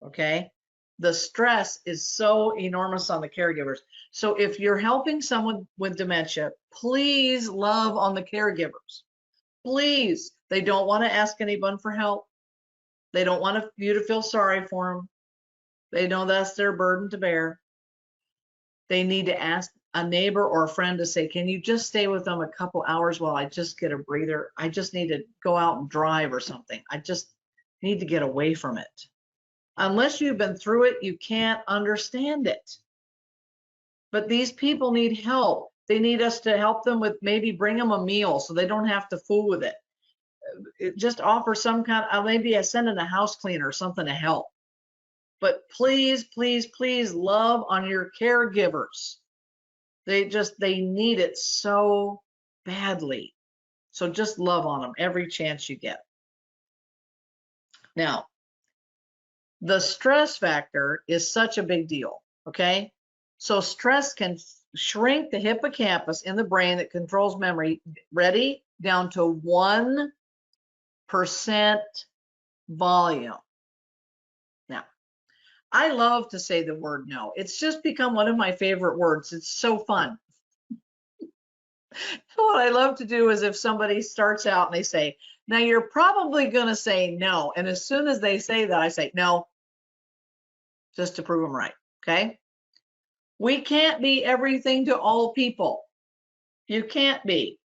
Okay. The stress is so enormous on the caregivers. So if you're helping someone with dementia, please love on the caregivers. Please. They don't want to ask anyone for help. They don't want you to feel sorry for them. They know that's their burden to bear. They need to ask a neighbor or a friend to say, can you just stay with them a couple hours while I just get a breather? I just need to go out and drive or something. I just need to get away from it. Unless you've been through it, you can't understand it. But these people need help. They need us to help them with, maybe bring them a meal so they don't have to fool with it. Just offer some kind of, maybe I send in a house cleaner or something to help. But please, please, please love on your caregivers. They need it so badly. So just love on them every chance you get. Now, the stress factor is such a big deal, okay? So stress can shrink the hippocampus in the brain that controls memory, ready, down to 1% volume. Now, I love to say the word no. It's just become one of my favorite words. It's so fun. What I love to do is if somebody starts out and they say, now you're probably going to say no. And as soon as they say that, I say no, just to prove them right. Okay. We can't be everything to all people. You can't be.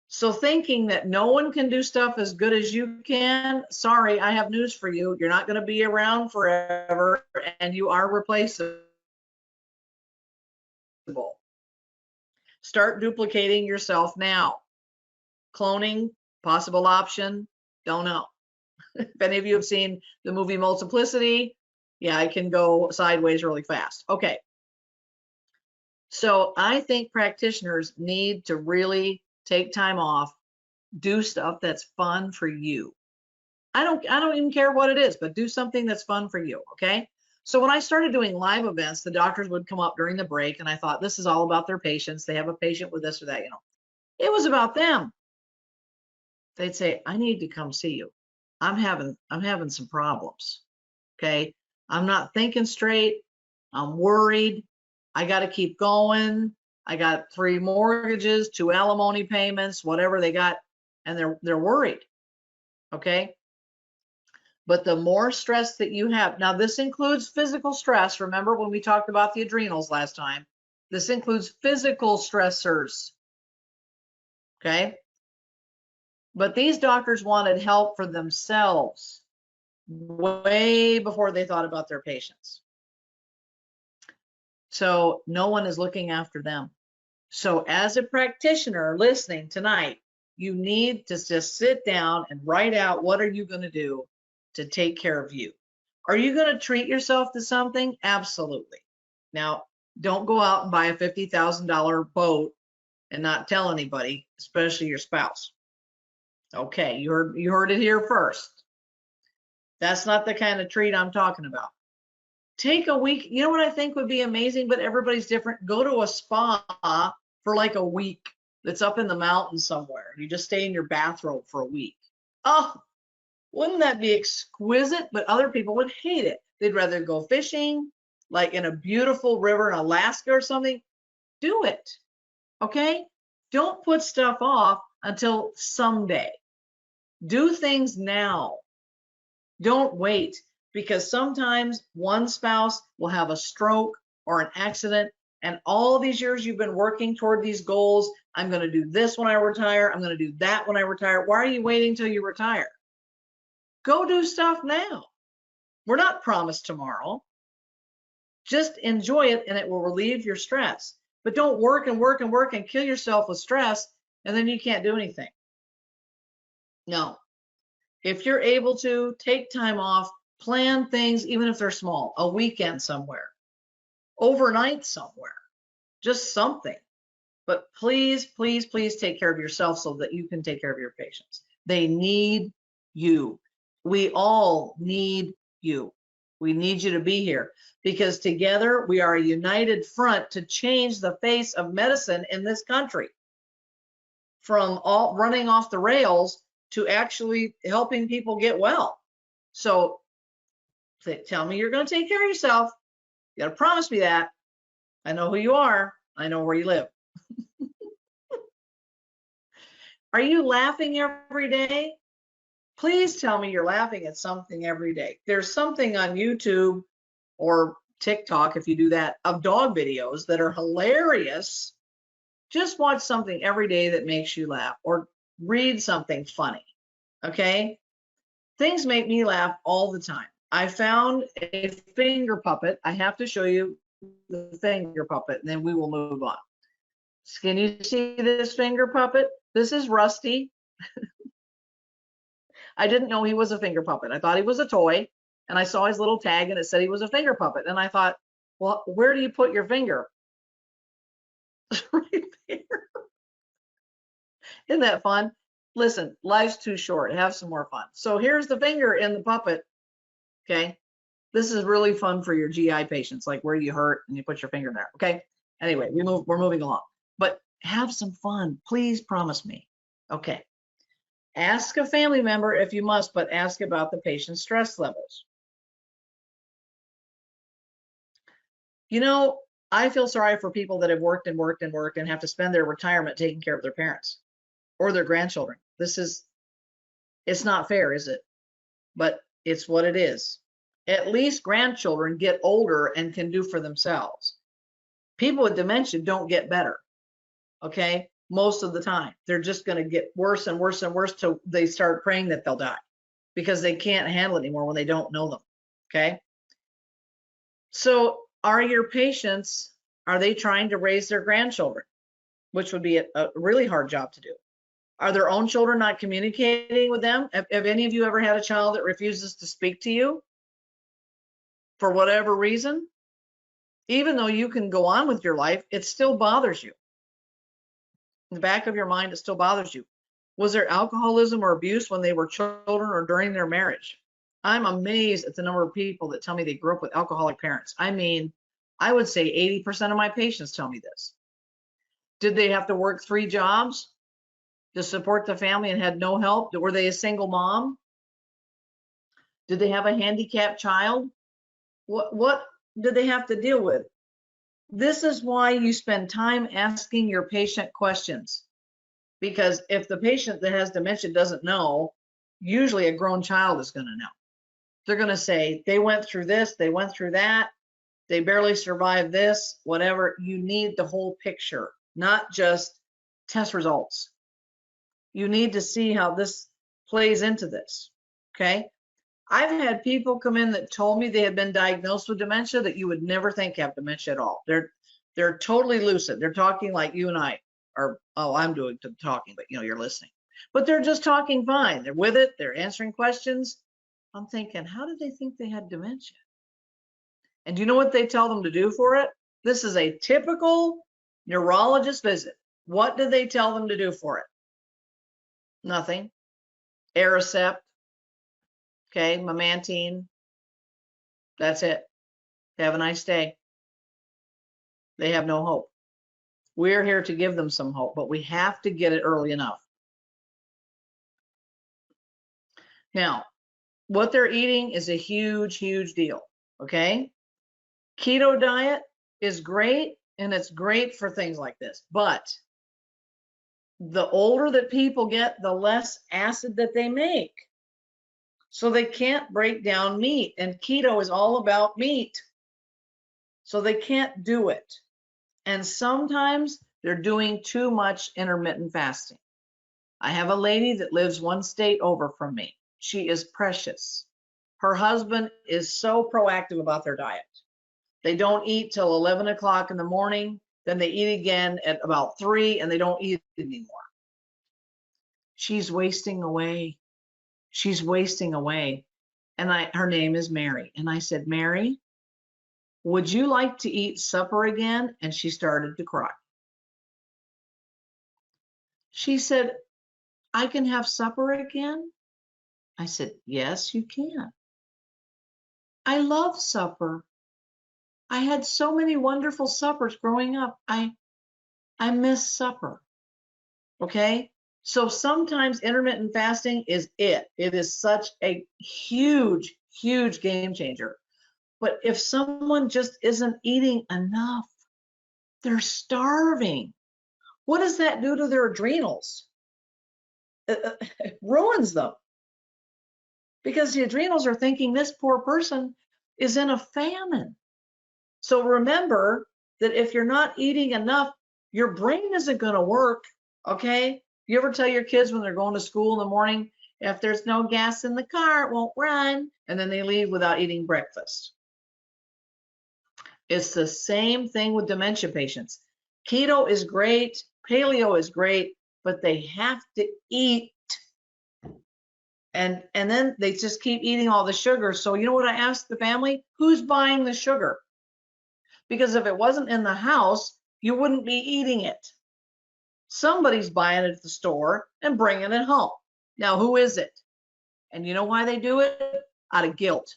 So thinking that no one can do stuff as good as you can, sorry, I have news for you. You're not going to be around forever, and you are replaceable. Start duplicating yourself now. Cloning, possible option, don't know. If any of you have seen the movie Multiplicity, yeah, it can go sideways really fast. Okay. So I think practitioners need to really take time off, do stuff that's fun for you. I don't even care what it is, but do something that's fun for you, okay? So when I started doing live events, the doctors would come up during the break, and I thought, this is all about their patients. They have a patient with this or that, you know. It was about them. They'd say, I need to come see you. I'm having some problems, okay? I'm not thinking straight. I'm worried. I got to keep going. I got 3 mortgages, 2 alimony payments, whatever they got, and they're worried, okay? But the more stress that you have, now this includes physical stress. Remember when we talked about the adrenals last time? This includes physical stressors, okay? But these doctors wanted help for themselves way before they thought about their patients. So no one is looking after them. So as a practitioner listening tonight, you need to just sit down and write out, what are you going to do to take care of you? Are you going to treat yourself to something? Absolutely. Now, don't go out and buy a $50,000 boat and not tell anybody, especially your spouse. Okay, you heard it here first. That's not the kind of treat I'm talking about. Take a week. You know what I think would be amazing, but everybody's different. Go to a spa for like a week that's up in the mountains somewhere. You just stay in your bathrobe for a week. Oh, wouldn't that be exquisite? But other people would hate it. They'd rather go fishing, like in a beautiful river in Alaska or something. Do it. Okay? Don't put stuff off until someday. Do things now. Don't wait, because sometimes one spouse will have a stroke or an accident, and all these years you've been working toward these goals. I'm going to do this when I retire. I'm going to do that when I retire. Why are you waiting till you retire? Go do stuff now. We're not promised tomorrow. Just enjoy it, and it will relieve your stress. But don't work and work and work and kill yourself with stress, and then you can't do anything. No. If you're able to take time off, plan things, even if they're small, a weekend somewhere, overnight somewhere, just something. But please, please, please take care of yourself so that you can take care of your patients. They need you. We all need you. We need you to be here, because together we are a united front to change the face of medicine in this country, from all running off the rails to actually helping people get well. So tell me you're going to take care of yourself. You got to promise me that. I know who you are. I know where you live. Are you laughing every day? Please tell me you're laughing at something every day. There's something on YouTube or TikTok, if you do that, of dog videos that are hilarious. Just watch something every day that makes you laugh, or read something funny. Okay? Things make me laugh all the time. I found a finger puppet. I have to show you the finger puppet, and then we will move on. Can you see this finger puppet? This is Rusty. I didn't know he was a finger puppet. I thought he was a toy, and I saw his little tag and it said he was a finger puppet. And I thought, well, where do you put your finger? Right there. Isn't that fun? Listen, life's too short. Have some more fun. So here's the finger in the puppet. Okay. This is really fun for your GI patients, like where you hurt and you put your finger there. Okay. Anyway, we're moving along, but have some fun. Please promise me. Okay. Ask a family member if you must, but ask about the patient's stress levels. You know, I feel sorry for people that have worked and worked and worked and have to spend their retirement taking care of their parents or their grandchildren. It's not fair, is it? But it's what it is. At least grandchildren get older and can do for themselves. People with dementia don't get better, okay? Most of the time. They're just going to get worse and worse and worse till they start praying that they'll die, because they can't handle it anymore when they don't know them, okay? So are your patients, are they trying to raise their grandchildren, which would be a really hard job to do? Are their own children not communicating with them? Have any of you ever had a child that refuses to speak to you for whatever reason? Even though you can go on with your life, it still bothers you. In the back of your mind, it still bothers you. Was there alcoholism or abuse when they were children or during their marriage? I'm amazed at the number of people that tell me they grew up with alcoholic parents. I mean, I would say 80% of my patients tell me this. Did they have to work 3 jobs to support the family and had no help? Were they a single mom? Did they have a handicapped child? What did they have to deal with? This is why you spend time asking your patient questions. Because if the patient that has dementia doesn't know, usually a grown child is going to know. They're going to say, they went through this, they went through that, they barely survived this, whatever. You need the whole picture, not just test results. You need to see how this plays into this, okay? I've had people come in that told me they had been diagnosed with dementia that you would never think have dementia at all. They're totally lucid. They're talking like you and I are. Oh, I'm doing the talking, but you know, you're listening. But they're just talking fine. They're with it. They're answering questions. I'm thinking, how did they think they had dementia? And do you know what they tell them to do for it? This is a typical neurologist visit. What do they tell them to do for it? Nothing. Aricept, okay, memantine. That's it. Have a nice day. They have no hope. We're here to give them some hope, but we have to get it early enough. Now, what they're eating is a huge, huge deal, okay? Keto diet is great, and it's great for things like this, but the older that people get, the less acid that they make. So they can't break down meat, and keto is all about meat. So they can't do it. And sometimes they're doing too much intermittent fasting. I have a lady that lives one state over from me. She is precious. Her husband is so proactive about their diet. They don't eat till 11 o'clock in the morning. Then they eat again at about 3, and they don't eat anymore. She's wasting away. She's wasting away. And her name is Mary. And I said, Mary, would you like to eat supper again? And she started to cry. She said, I can have supper again? I said, yes, you can. I love supper. I had so many wonderful suppers growing up. I miss supper. Okay? So sometimes intermittent fasting is it. It is such a huge, huge game changer. But if someone just isn't eating enough, they're starving. What does that do to their adrenals? It ruins them. Because the adrenals are thinking this poor person is in a famine. So remember that if you're not eating enough, your brain isn't going to work, okay? You ever tell your kids when they're going to school in the morning, if there's no gas in the car, it won't run, and then they leave without eating breakfast? It's the same thing with dementia patients. Keto is great, paleo is great, but they have to eat. And then they just keep eating all the sugar. So you know what I asked the family? Who's buying the sugar? Because if it wasn't in the house, you wouldn't be eating it. Somebody's buying it at the store and bringing it home. Now, who is it? And you know why they do it? Out of guilt.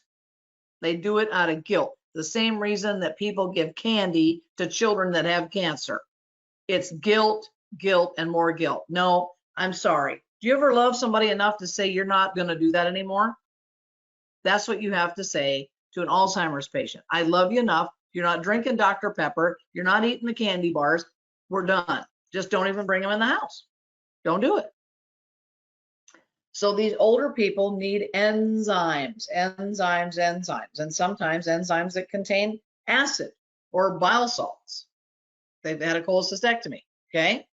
They do it out of guilt. The same reason that people give candy to children that have cancer. It's guilt, guilt, and more guilt. No, I'm sorry. Do you ever love somebody enough to say you're not going to do that anymore? That's what you have to say to an Alzheimer's patient. I love you enough. You're not drinking Dr. Pepper. You're not eating the candy bars. We're done. Just don't even bring them in the house. Don't do it. So these older people need enzymes, enzymes, enzymes, and sometimes enzymes that contain acid or bile salts. They've had a cholecystectomy, okay?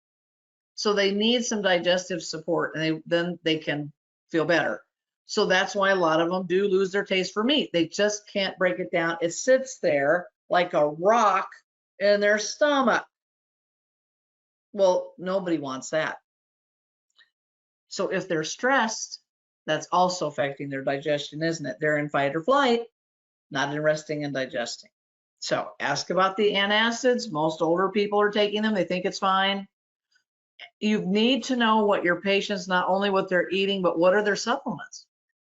So they need some digestive support, and then they can feel better. So that's why a lot of them do lose their taste for meat. They just can't break it down. It sits there like a rock in their stomach. Well, nobody wants that. So if they're stressed, that's also affecting their digestion, isn't it? They're in fight or flight, not in resting and digesting. So ask about the antacids. Most older people are taking them. They think it's fine. You need to know what your patients, not only what they're eating, but what are their supplements.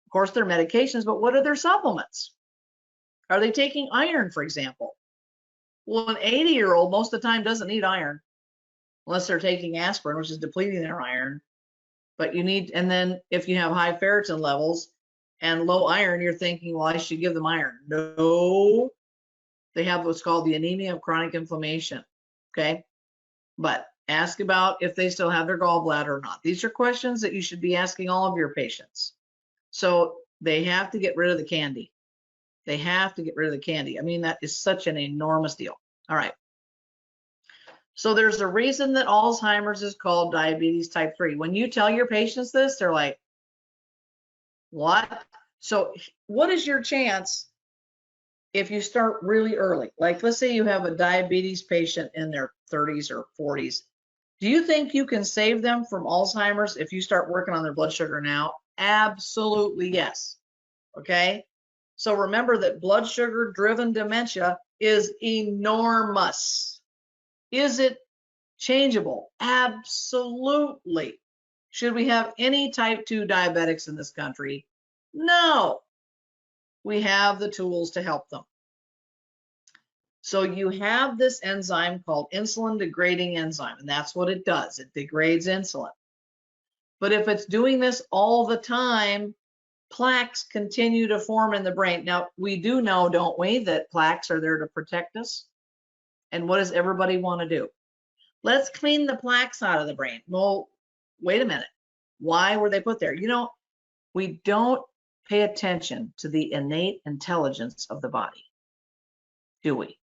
Of course, their medications, but what are their supplements? Are they taking iron, for example? Well, an 80-year-old most of the time doesn't need iron unless they're taking aspirin, which is depleting their iron. But you need, and then if you have high ferritin levels and low iron, you're thinking, well, I should give them iron. No, they have what's called the anemia of chronic inflammation, okay? But ask about if they still have their gallbladder or not. These are questions that you should be asking all of your patients. So they have to get rid of the candy. They have to get rid of the candy. I mean, that is such an enormous deal. All right. So there's a reason that Alzheimer's is called diabetes type 3. When you tell your patients this, they're like, what? So what is your chance if you start really early? Like, let's say you have a diabetes patient in their 30s or 40s. Do you think you can save them from Alzheimer's if you start working on their blood sugar now? Absolutely yes. Okay? So remember that blood sugar driven dementia is enormous. Is it changeable? Absolutely. Should we have any type 2 diabetics in this country? No. We have the tools to help them. So you have this enzyme called insulin degrading enzyme, and that's what it does. It degrades insulin. But if it's doing this all the time, plaques continue to form in the brain. Now, we do know, don't we, that plaques are there to protect us? And what does everybody want to do? Let's clean the plaques out of the brain. Well, wait a minute. Why were they put there? You know, we don't pay attention to the innate intelligence of the body, do we?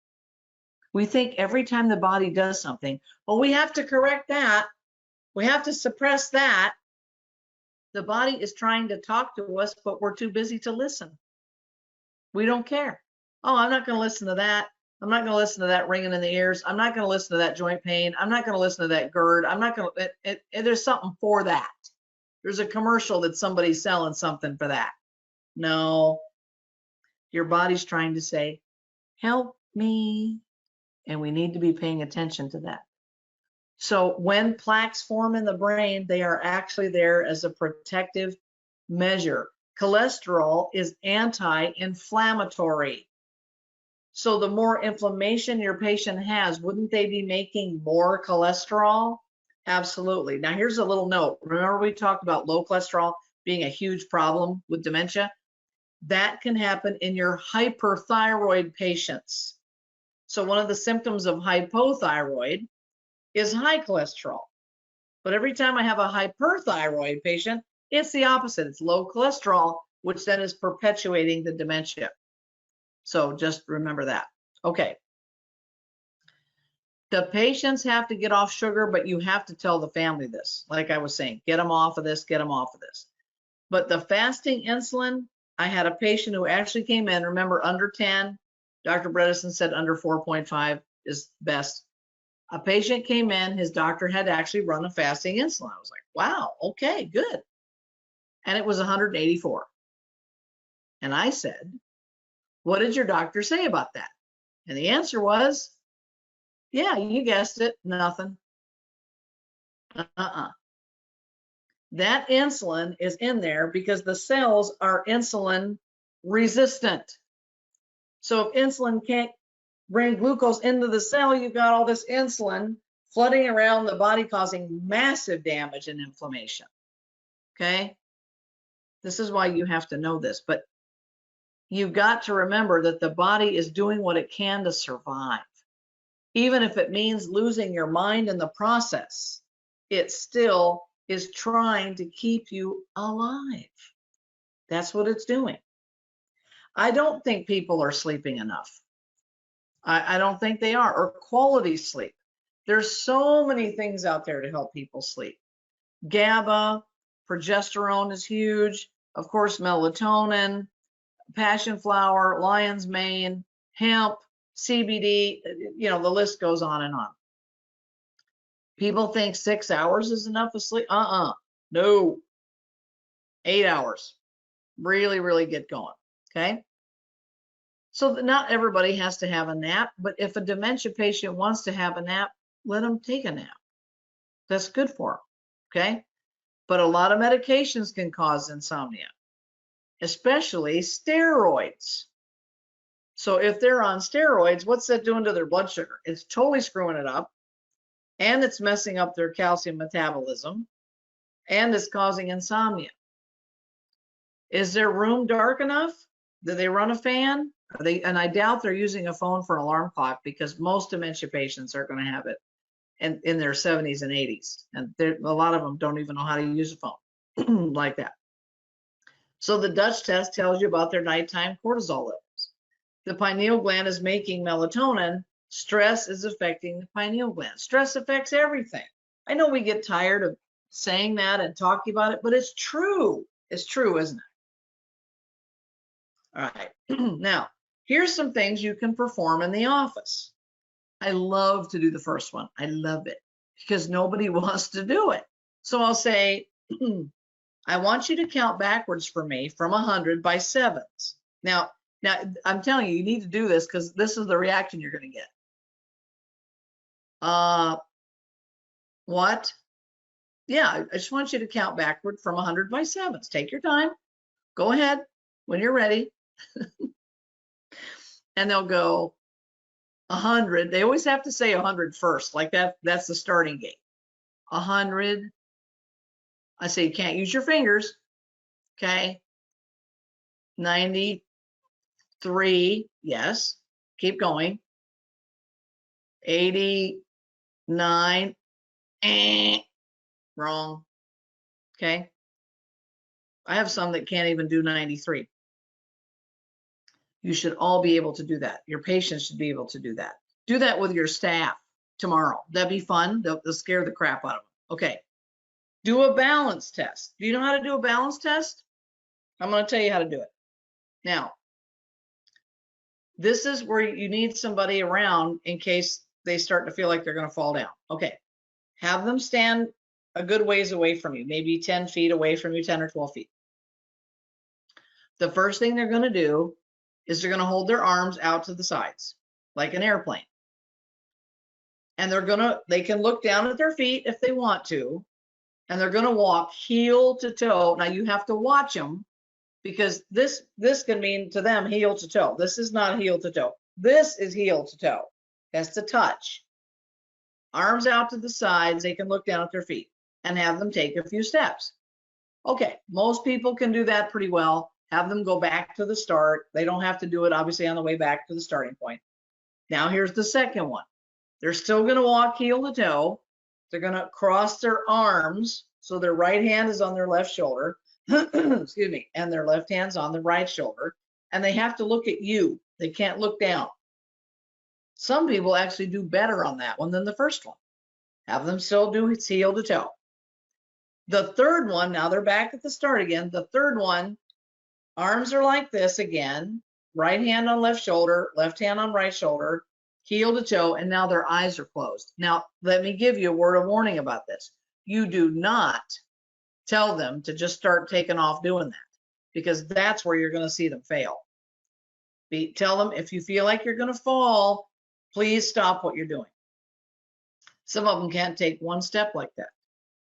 We think every time the body does something, well, we have to correct that. We have to suppress that. The body is trying to talk to us, but we're too busy to listen. We don't care. Oh, I'm not going to listen to that. I'm not going to listen to that ringing in the ears. I'm not going to listen to that joint pain. I'm not going to listen to that GERD. I'm not going to, there's something for that. There's a commercial that somebody's selling something for that. No, your body's trying to say, help me. And we need to be paying attention to that. So when plaques form in the brain, they are actually there as a protective measure. Cholesterol is anti-inflammatory. So the more inflammation your patient has, wouldn't they be making more cholesterol? Absolutely. Now here's a little note. Remember we talked about low cholesterol being a huge problem with dementia? That can happen in your hyperthyroid patients. So one of the symptoms of hypothyroid is high cholesterol. But every time I have a hyperthyroid patient, it's the opposite. It's low cholesterol, which then is perpetuating the dementia. So just remember that. Okay. The patients have to get off sugar, but you have to tell the family this. Like I was saying, get them off of this, get them off of this. But the fasting insulin, I had a patient who actually came in, remember, under 10. Dr. Bredesen said under 4.5 is best. A patient came in, his doctor had actually run a fasting insulin. I was like, wow, okay, good. And it was 184. And I said, what did your doctor say about that? And the answer was, yeah, you guessed it, nothing. That insulin is in there because the cells are insulin resistant. So if insulin can't bring glucose into the cell, you've got all this insulin flooding around the body, causing massive damage and inflammation. Okay? This is why you have to know this, but you've got to remember that the body is doing what it can to survive. Even if it means losing your mind in the process, it still is trying to keep you alive. That's what it's doing. I don't think people are sleeping enough. I don't think they are, or quality sleep. There's so many things out there to help people sleep. GABA, progesterone is huge. Of course, melatonin, passion flower, lion's mane, hemp, CBD, you know, the list goes on and on. People think 6 hours is enough of sleep. No. 8 hours. Really, really get going. Okay. So not everybody has to have a nap, but if a dementia patient wants to have a nap, let them take a nap. That's good for them. Okay. But a lot of medications can cause insomnia, especially steroids. So if they're on steroids, what's that doing to their blood sugar? It's totally screwing it up, and it's messing up their calcium metabolism, and it's causing insomnia. Is their room dark enough? Do they run a fan? And I doubt they're using a phone for an alarm clock, because most dementia patients are going to have it in their 70s and 80s. And a lot of them don't even know how to use a phone like that. So the Dutch test tells you about their nighttime cortisol levels. The pineal gland is making melatonin. Stress is affecting the pineal gland. Stress affects everything. I know we get tired of saying that and talking about it, but it's true. It's true, isn't it? All right. Now, here's some things you can perform in the office. I love to do the first one. I love it because nobody wants to do it. So I'll say, I want you to count backwards for me from 100 by sevens. Now, I'm telling you, you need to do this because this is the reaction you're going to get. What? Yeah, I just want you to count backward from 100 by 7s. Take your time. Go ahead when you're ready. And they'll go 100. They always have to say 100 first, like that's the starting gate. 100. I say you can't use your fingers. Okay. 93. Yes. Keep going. 89. Wrong. Okay. I have some that can't even do 93. You should all be able to do that. Your patients should be able to do that. Do that with your staff tomorrow. That'd be fun. They'll scare the crap out of them. Okay. Do a balance test. Do you know how to do a balance test? I'm going to tell you how to do it. Now, this is where you need somebody around in case they start to feel like they're going to fall down. Okay. Have them stand a good ways away from you, maybe 10 feet away from you, 10 or 12 feet. The first thing they're going to do is they're going to hold their arms out to the sides like an airplane. And they can look down at their feet if they want to, and they're going to walk heel to toe. Now you have to watch them because this can mean to them heel to toe. This is not heel to toe. This is heel to toe. That's the touch. Arms out to the sides. They can look down at their feet and have them take a few steps. Okay, most people can do that pretty well. Have them go back to the start. They don't have to do it obviously on the way back to the starting point. Now here's the second one. They're still going to walk heel to toe. They're going to cross their arms. So their right hand is on their left shoulder, excuse me, and their left hand's on the right shoulder. And they have to look at you. They can't look down. Some people actually do better on that one than the first one. Have them still do heel to toe. The third one, now they're back at the start again. The third one, arms are like this again. Right hand on left shoulder, left hand on right shoulder, heel to toe, and now their eyes are closed. Now, let me give you a word of warning about this. You do not tell them to just start taking off doing that, because that's where you're going to see them fail. Tell them if you feel like you're going to fall, please stop what you're doing. Some of them can't take one step like that.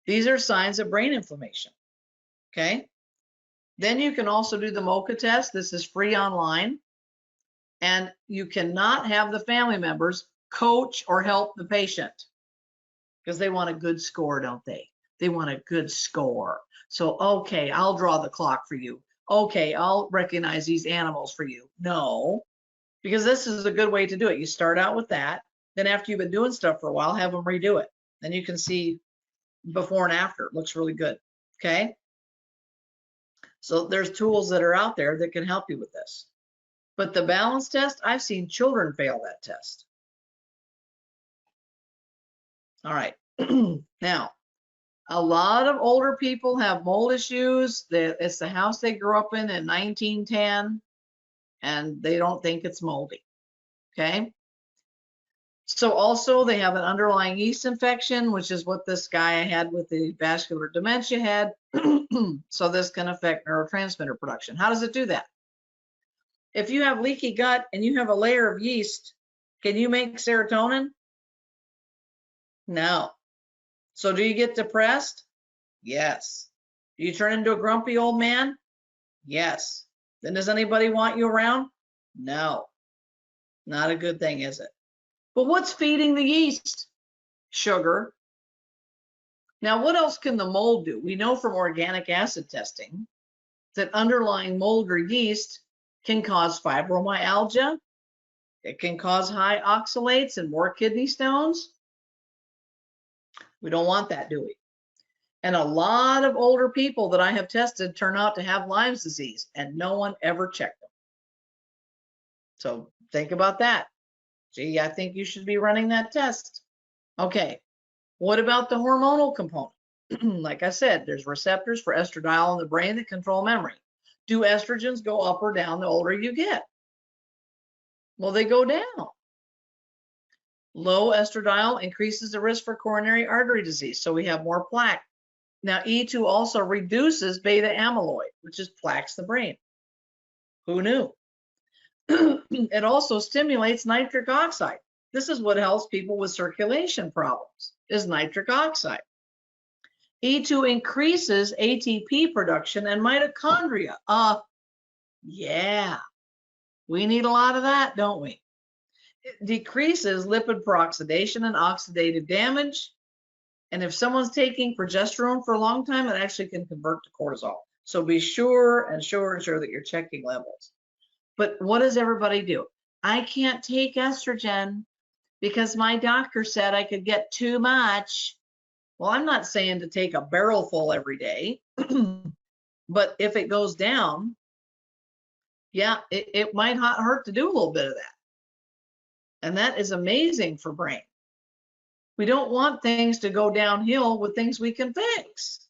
These are signs of brain inflammation. Okay. Then you can also do the MOCA test. This is free online. And you cannot have the family members coach or help the patient because they want a good score, don't they? They want a good score. So, okay, I'll draw the clock for you. Okay, I'll recognize these animals for you. No, because this is a good way to do it. You start out with that. Then after you've been doing stuff for a while, have them redo it. Then you can see before and after. It looks really good. Okay. So there's tools that are out there that can help you with this. But the balance test, I've seen children fail that test. All right. Now, a lot of older people have mold issues. It's the house they grew up in 1910, and they don't think it's moldy. Okay. So also they have an underlying yeast infection, which is what this guy I had with the vascular dementia had. So this can affect neurotransmitter production. How does it do that? If you have leaky gut and you have a layer of yeast, can you make serotonin? No. So do you get depressed? Yes. Do you turn into a grumpy old man? Yes. Then does anybody want you around? No. Not a good thing, is it? But what's feeding the yeast? Sugar. Now, what else can the mold do? We know from organic acid testing that underlying mold or yeast can cause fibromyalgia. It can cause high oxalates and more kidney stones. We don't want that, do we? And a lot of older people that I have tested turn out to have Lyme's disease, and no one ever checked them. So think about that. Gee, I think you should be running that test. Okay, what about the hormonal component? Like I said, there's receptors for estradiol in the brain that control memory. Do estrogens go up or down the older you get? Well, they go down. Low estradiol increases the risk for coronary artery disease, so we have more plaque. Now, E2 also reduces beta amyloid, which is plaques the brain. Who knew? It also stimulates nitric oxide. This is what helps people with circulation problems, is nitric oxide. E2 increases ATP production and mitochondria. Yeah, we need a lot of that, don't we? It decreases lipid peroxidation and oxidative damage. And if someone's taking progesterone for a long time, it actually can convert to cortisol. So be sure that you're checking levels. But what does everybody do? I can't take estrogen because my doctor said I could get too much. Well, I'm not saying to take a barrel full every day, but if it goes down, yeah, it might hurt to do a little bit of that. And that is amazing for brain. We don't want things to go downhill with things we can fix.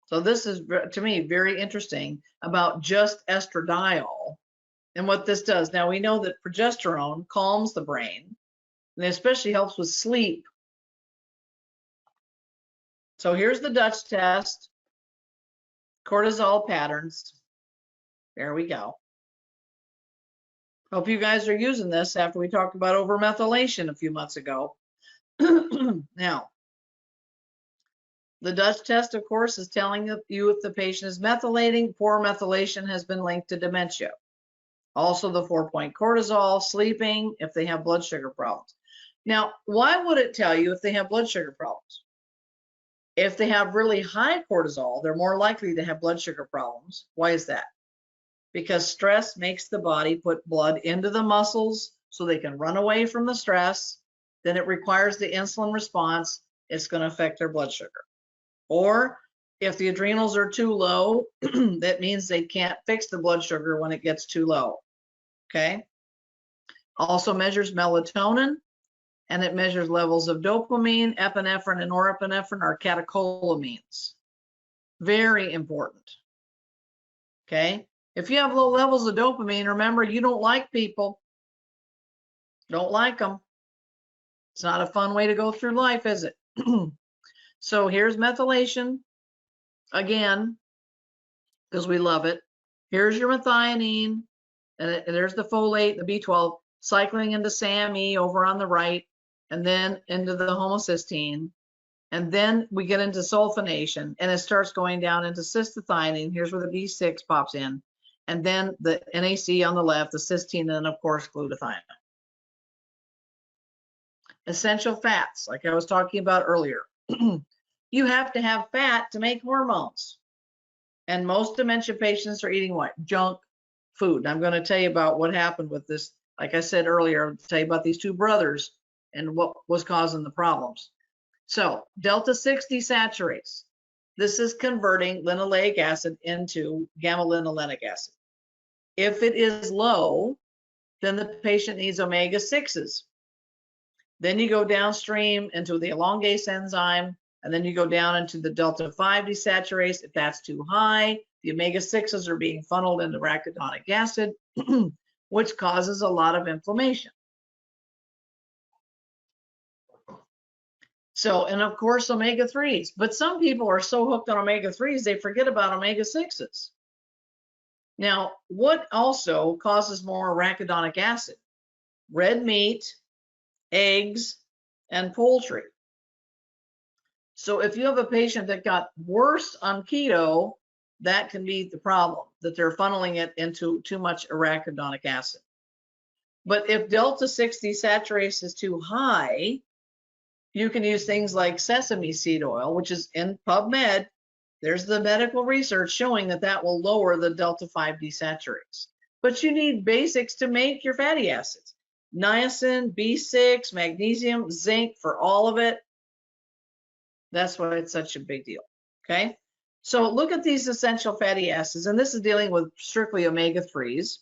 So this is, to me, very interesting about just estradiol and what this does. Now, we know that progesterone calms the brain, and it especially helps with sleep. So here's the Dutch test, cortisol patterns. There we go. Hope you guys are using this after we talked about overmethylation a few months ago. Now, the Dutch test, of course, is telling you if the patient is methylating. Poor methylation has been linked to dementia. Also, the 4-point cortisol, sleeping, if they have blood sugar problems. Now, why would it tell you if they have blood sugar problems? If they have really high cortisol, they're more likely to have blood sugar problems. Why is that? Because stress makes the body put blood into the muscles so they can run away from the stress. Then it requires the insulin response. It's going to affect their blood sugar. Or if the adrenals are too low, that means they can't fix the blood sugar when it gets too low. Okay. Also measures melatonin, and it measures levels of dopamine, epinephrine, and norepinephrine are catecholamines. Very important. Okay. If you have low levels of dopamine, remember, you don't like people. Don't like them. It's not a fun way to go through life, is it? So here's methylation again, because we love it. Here's your methionine, and there's the folate, the B12, cycling into SAMe over on the right, and then into the homocysteine. And then we get into sulfonation, and it starts going down into cystathionine. Here's where the B6 pops in. And then the NAC on the left, the cysteine, and of course, glutathione. Essential fats, like I was talking about earlier. You have to have fat to make hormones. And most dementia patients are eating what? Junk food. And I'm going to tell you about what happened with this. Like I said earlier, I'll tell you about these two brothers and what was causing the problems. So delta-6 desaturase. This is converting linoleic acid into gamma-linolenic acid. If it is low, then the patient needs omega-6s. Then you go downstream into the elongase enzyme, and then you go down into the delta-5 desaturase. If that's too high, the omega-6s are being funneled into arachidonic acid, which causes a lot of inflammation. So, and of course, omega-3s. But some people are so hooked on omega-3s, they forget about omega-6s. Now, what also causes more arachidonic acid? Red meat, eggs, and poultry. So if you have a patient that got worse on keto, that can be the problem, that they're funneling it into too much arachidonic acid. But if delta-6 desaturase is too high, you can use things like sesame seed oil, which is in PubMed. There's the medical research showing that that will lower the delta-5 desaturase. But you need basics to make your fatty acids. Niacin, B6, magnesium, zinc for all of it. That's why it's such a big deal, okay? So look at these essential fatty acids, and this is dealing with strictly omega-3s.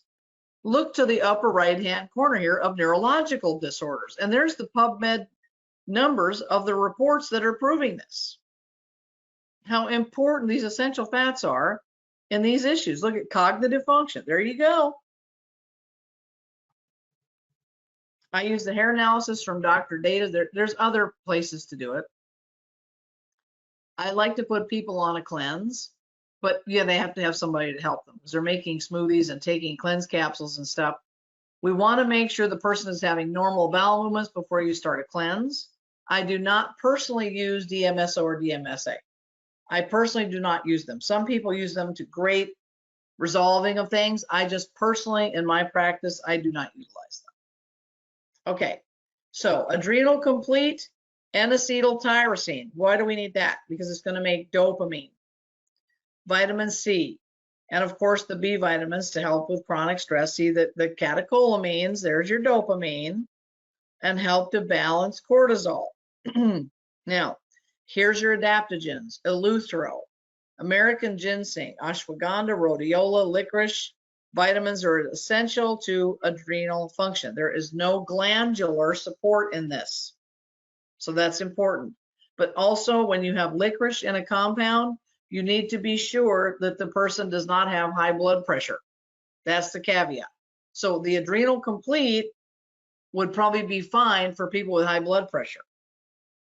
Look to the upper right-hand corner here of neurological disorders, and there's the PubMed numbers of the reports that are proving this. How important these essential fats are in these issues. Look at cognitive function. There you go. I use the hair analysis from Dr. Data. There's other places to do it. I like to put people on a cleanse, but yeah, they have to have somebody to help them because they're making smoothies and taking cleanse capsules and stuff. We want to make sure the person is having normal bowel movements before you start a cleanse. I do not personally use DMSO or DMSA. I personally do not use them. Some people use them to great resolving of things. I just personally, in my practice, I do not utilize them. Okay, so adrenal complete, N-acetyltyrosine. Why do we need that? Because it's going to make dopamine. Vitamin C, and of course the B vitamins to help with chronic stress. See that the catecholamines, there's your dopamine, and help to balance cortisol. Now, here's your adaptogens: eleuthero, American ginseng, ashwagandha, rhodiola, licorice. Vitamins are essential to adrenal function. There is no glandular support in this, so that's important. But also, when you have licorice in a compound, you need to be sure that the person does not have high blood pressure. That's the caveat. So the adrenal complete would probably be fine for people with high blood pressure,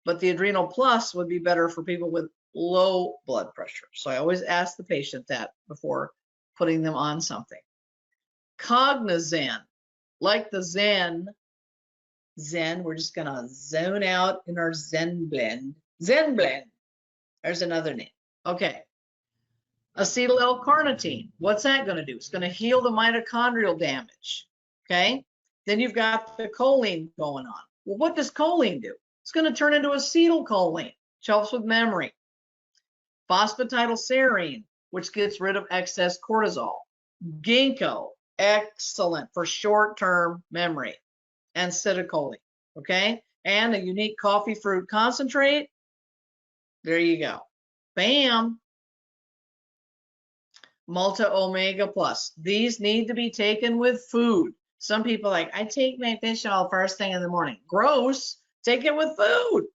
but the adrenal plus would be better for people with low blood pressure. So I always ask the patient that before putting them on something. Cognizin, like the Zen, we're just gonna zone out in our Zen blend. Zen blend, there's another name. Okay. Acetyl L-carnitine, what's that going to do? It's going to heal the mitochondrial damage. Okay. Then you've got the choline going on. Well, what does choline do? It's going to turn into acetylcholine, which helps with memory. Phosphatidylserine, which gets rid of excess cortisol. Ginkgo, excellent for short-term memory. And citicoline. Okay. And a unique coffee fruit concentrate. There you go. Bam. Multi Omega Plus. These need to be taken with food. Some people like, I take my fish oil first thing in the morning. Gross. Take it with food.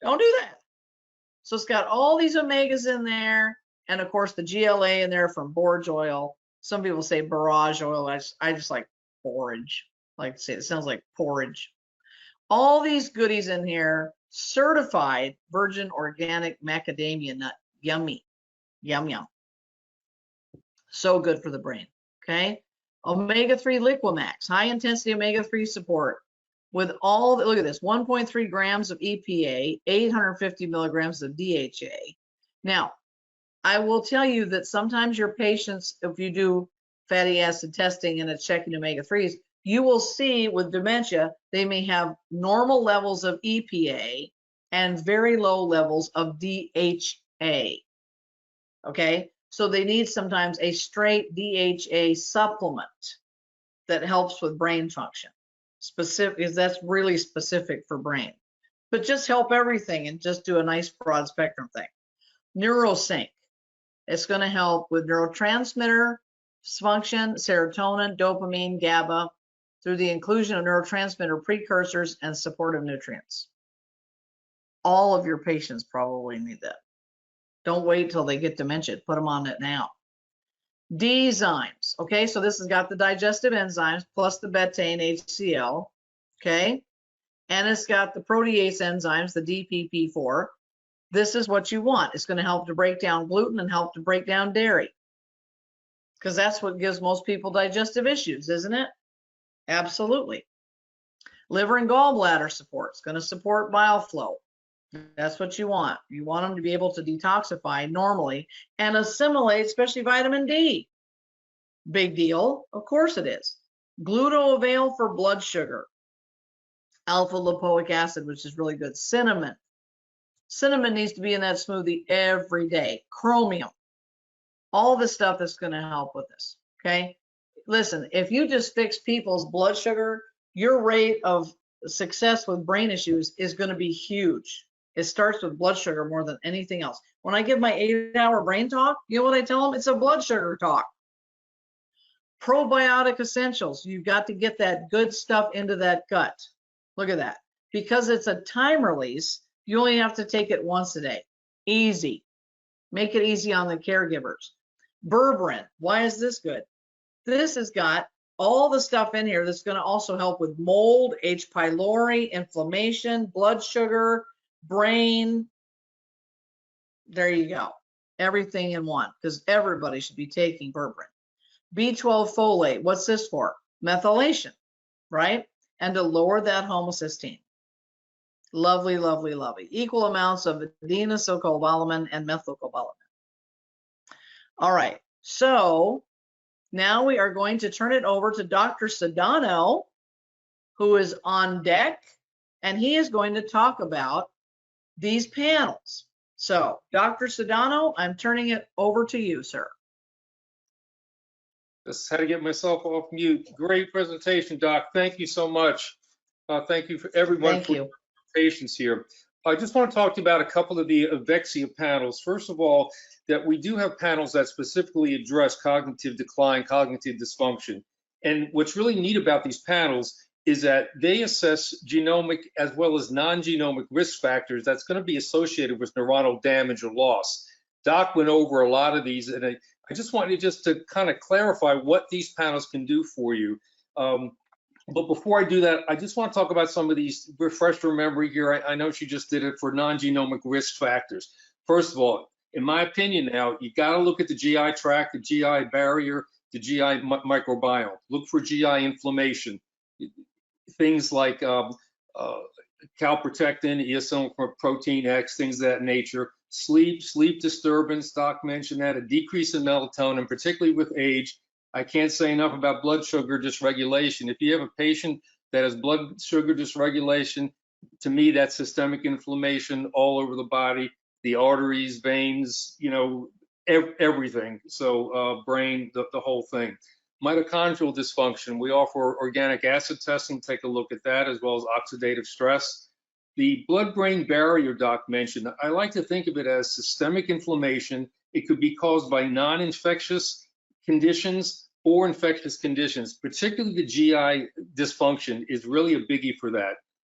Don't do that. So it's got all these omegas in there, and of course the GLA in there from borage oil. Some people say borage oil. I just like borage. I like to say it sounds like porridge. All these goodies in here, certified virgin organic macadamia nut. Yummy. Yum, yum. So good for the brain. Okay. Omega-3 Liquimax, high intensity omega-3 support with all the, look at this, 1.3 grams of EPA, 850 milligrams of DHA. Now, I will tell you that sometimes your patients, if you do fatty acid testing and it's checking omega-3s, you will see with dementia, they may have normal levels of EPA and very low levels of DHA. Okay. So they need sometimes a straight DHA supplement that helps with brain function. Specific, because that's really specific for brain. But just help everything and just do a nice broad spectrum thing. NeuroSync. It's going to help with neurotransmitter function, serotonin, dopamine, GABA, through the inclusion of neurotransmitter precursors and supportive nutrients. All of your patients probably need that. Don't wait till they get dementia. Put them on it now. D-zymes. Okay, so this has got the digestive enzymes plus the betaine HCl. Okay, and it's got the protease enzymes, the DPP4. This is what you want. It's going to help to break down gluten and help to break down dairy, because that's what gives most people digestive issues, isn't it? Absolutely. Liver and gallbladder support. It's going to support bile flow. That's what you want. You want them to be able to detoxify normally and assimilate, especially vitamin D. Big deal. Of course it is. Glutoavail for blood sugar. Alpha lipoic acid, which is really good. Cinnamon. Cinnamon needs to be in that smoothie every day. Chromium. All this stuff that's going to help with this. Okay. Listen, if you just fix people's blood sugar, your rate of success with brain issues is going to be huge. It starts with blood sugar more than anything else. When I give my 8-hour brain talk, you know what I tell them? It's a blood sugar talk. Probiotic essentials. You've got to get that good stuff into that gut. Look at that. Because it's a time release, you only have to take it once a day. Easy. Make it easy on the caregivers. Berberine. Why is this good? This has got all the stuff in here that's going to also help with mold, H. pylori, inflammation, blood sugar, brain. There you go. Everything in one, because everybody should be taking berberine. B12 folate. What's this for? Methylation, right? And to lower that homocysteine. Lovely, lovely, lovely. Equal amounts of adenosylcobalamin and methylcobalamin. All right, so now we are going to turn it over to Dr. Sedano, who is on deck, and he is going to talk about these panels. So, Dr. Sedano, I'm turning it over to you, sir. Just had to get myself off mute. Great presentation, Doc. Thank you so much. Thank you for everyone for your patience here. I just want to talk to you about a couple of the Evexia panels. First of all, that we do have panels that specifically address cognitive decline, cognitive dysfunction. And what's really neat about these panels is that they assess genomic as well as non-genomic risk factors that's going to be associated with neuronal damage or loss. Doc went over a lot of these, and I just wanted to kind of clarify what these panels can do for you. But before I do that, I just want to talk about some of these, refresh your memory here. I know she just did it for non-genomic risk factors. First of all, in my opinion now, you got to look at the GI tract, the GI barrier, the GI microbiome. Look for GI inflammation. Things like calprotectin, eosinoprotein X, things of that nature. Sleep disturbance, Doc mentioned that, a decrease in melatonin, particularly with age. I can't say enough about blood sugar dysregulation. If you have a patient that has blood sugar dysregulation, to me, that's systemic inflammation all over the body, the arteries, veins, you know, everything. So brain, the whole thing. Mitochondrial dysfunction, we offer organic acid testing, take a look at that, as well as oxidative stress. The blood-brain barrier Doc mentioned, I like to think of it as systemic inflammation. It could be caused by non-infectious conditions or infectious conditions, particularly the GI dysfunction is really a biggie for that.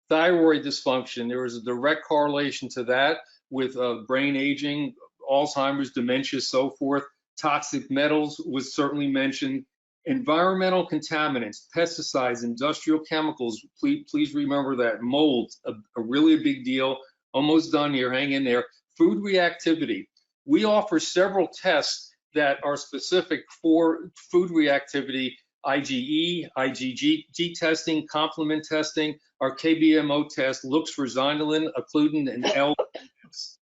Thyroid dysfunction, there is a direct correlation to that with brain aging, Alzheimer's, dementia, so forth. Toxic metals was certainly mentioned. Environmental contaminants, pesticides, industrial chemicals, please remember that. Mold, a really big deal. Almost done here, hang in there. Food reactivity. We offer several tests that are specific for food reactivity, IgE, IgG testing, complement testing. Our KBMO test looks for zonulin, occludin, and L.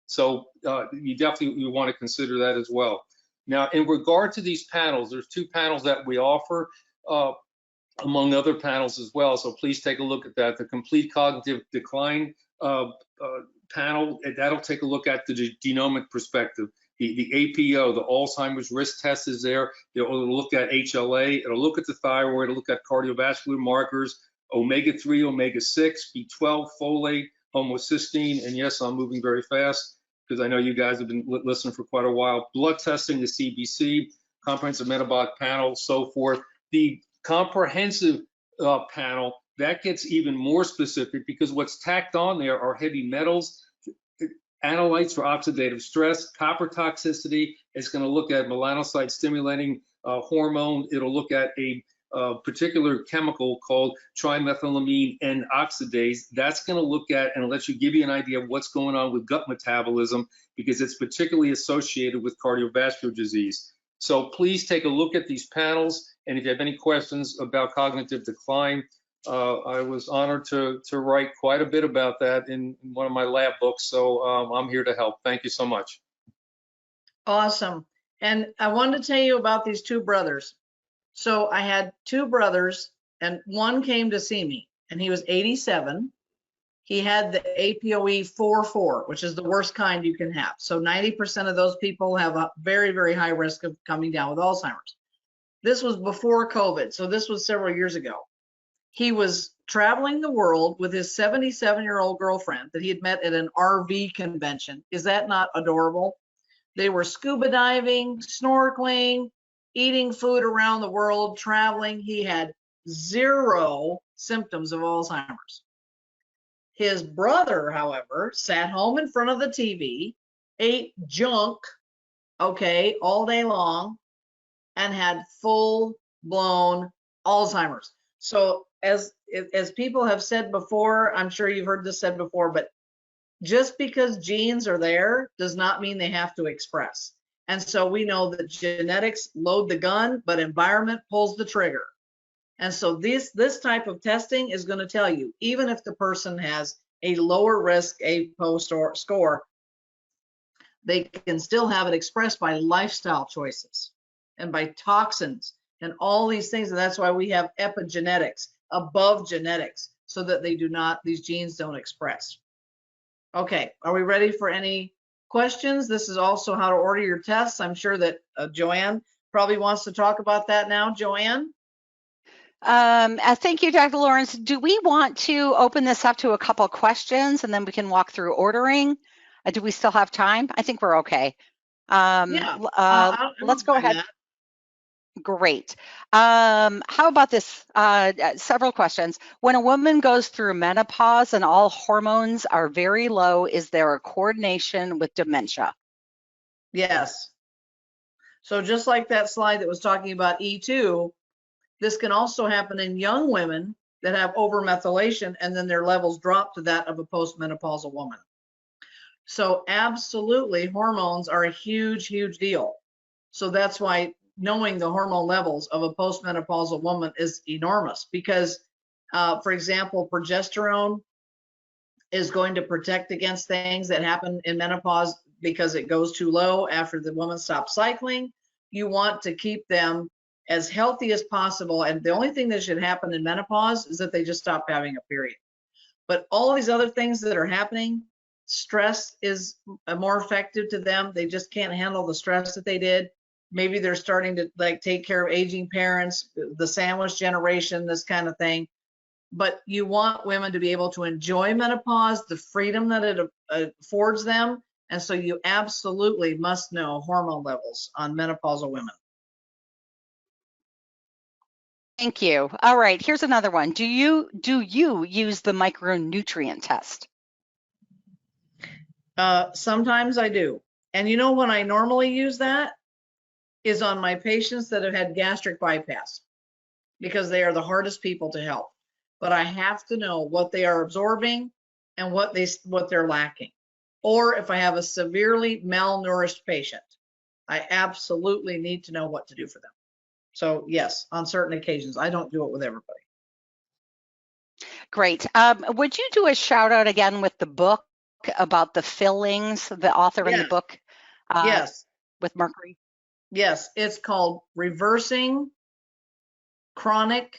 So you definitely want to consider that as well. Now, in regard to these panels, there's two panels that we offer, among other panels as well. So please take a look at that. The complete cognitive decline panel, that'll take a look at the genomic perspective. The APO, the Alzheimer's risk test is there. It'll look at HLA, it'll look at the thyroid, it'll look at cardiovascular markers, omega-3, omega-6, B12, folate, homocysteine, and yes, I'm moving very fast because I know you guys have been listening for quite a while. Blood testing, the CBC, comprehensive metabolic panel, so forth. The comprehensive panel, that gets even more specific because what's tacked on there are heavy metals, analytes for oxidative stress, copper toxicity. It's going to look at melanocyte stimulating hormone. It'll look at a particular chemical called trimethylamine N oxidase. That's going to look at and let you give you an idea of what's going on with gut metabolism because it's particularly associated with cardiovascular disease. So please take a look at these panels. And if you have any questions about cognitive decline, I was honored to write quite a bit about that in one of my lab books. So I'm here to help. Thank you so much. Awesome. And I wanted to tell you about these two brothers. So I had two brothers, and one came to see me, and he was 87. He had the APOE 4/4, which is the worst kind you can have. So 90% of those people have a very, very high risk of coming down with Alzheimer's. This was before COVID, so this was several years ago. He was traveling the world with his 77-year-old girlfriend that he had met at an RV convention. Is that not adorable? They were scuba diving, snorkeling, eating food around the world, traveling. He had 0 symptoms of Alzheimer's. His brother, however, sat home in front of the TV, ate junk, okay, all day long, and had full-blown Alzheimer's. So as people have said before, I'm sure you've heard this said before, but just because genes are there does not mean they have to express. And so we know that genetics load the gun, but environment pulls the trigger. And so this type of testing is going to tell you, even if the person has a lower risk APO score, they can still have it expressed by lifestyle choices and by toxins and all these things. And that's why we have epigenetics above genetics, so that these genes don't express. Okay, are we ready for any questions? This is also how to order your tests. I'm sure that Joanne probably wants to talk about that now. Joanne? Thank you, Dr. Lawrence. Do we want to open this up to a couple of questions and then we can walk through ordering? Do we still have time? I think we're okay. Yeah, Let's go ahead. That. Great. How about this? Several questions. When a woman goes through menopause and all hormones are very low, is there a coordination with dementia? Yes. So just like that slide that was talking about E2, this can also happen in young women that have overmethylation, and then their levels drop to that of a postmenopausal woman. So absolutely, hormones are a huge, huge deal. So that's why knowing the hormone levels of a postmenopausal woman is enormous, because, for example, progesterone is going to protect against things that happen in menopause because it goes too low after the woman stops cycling. You want to keep them as healthy as possible. And the only thing that should happen in menopause is that they just stop having a period. But all these other things that are happening, stress is more effective to them. They just can't handle the stress that they did. Maybe they're starting to take care of aging parents, the sandwich generation, this kind of thing. But you want women to be able to enjoy menopause, the freedom that it affords them. And so you absolutely must know hormone levels on menopausal women. Thank you. All right, here's another one. Do you use the micronutrient test? Sometimes I do. And you know when I normally use that is on my patients that have had gastric bypass, because they are the hardest people to help. But I have to know what they are absorbing and what they're lacking. Or if I have a severely malnourished patient, I absolutely need to know what to do for them. So yes, on certain occasions, I don't do it with everybody. Great. Would you do a shout out again with the book about the fillings, the author in the book? Yes. With mercury? Yes, it's called Reversing Chronic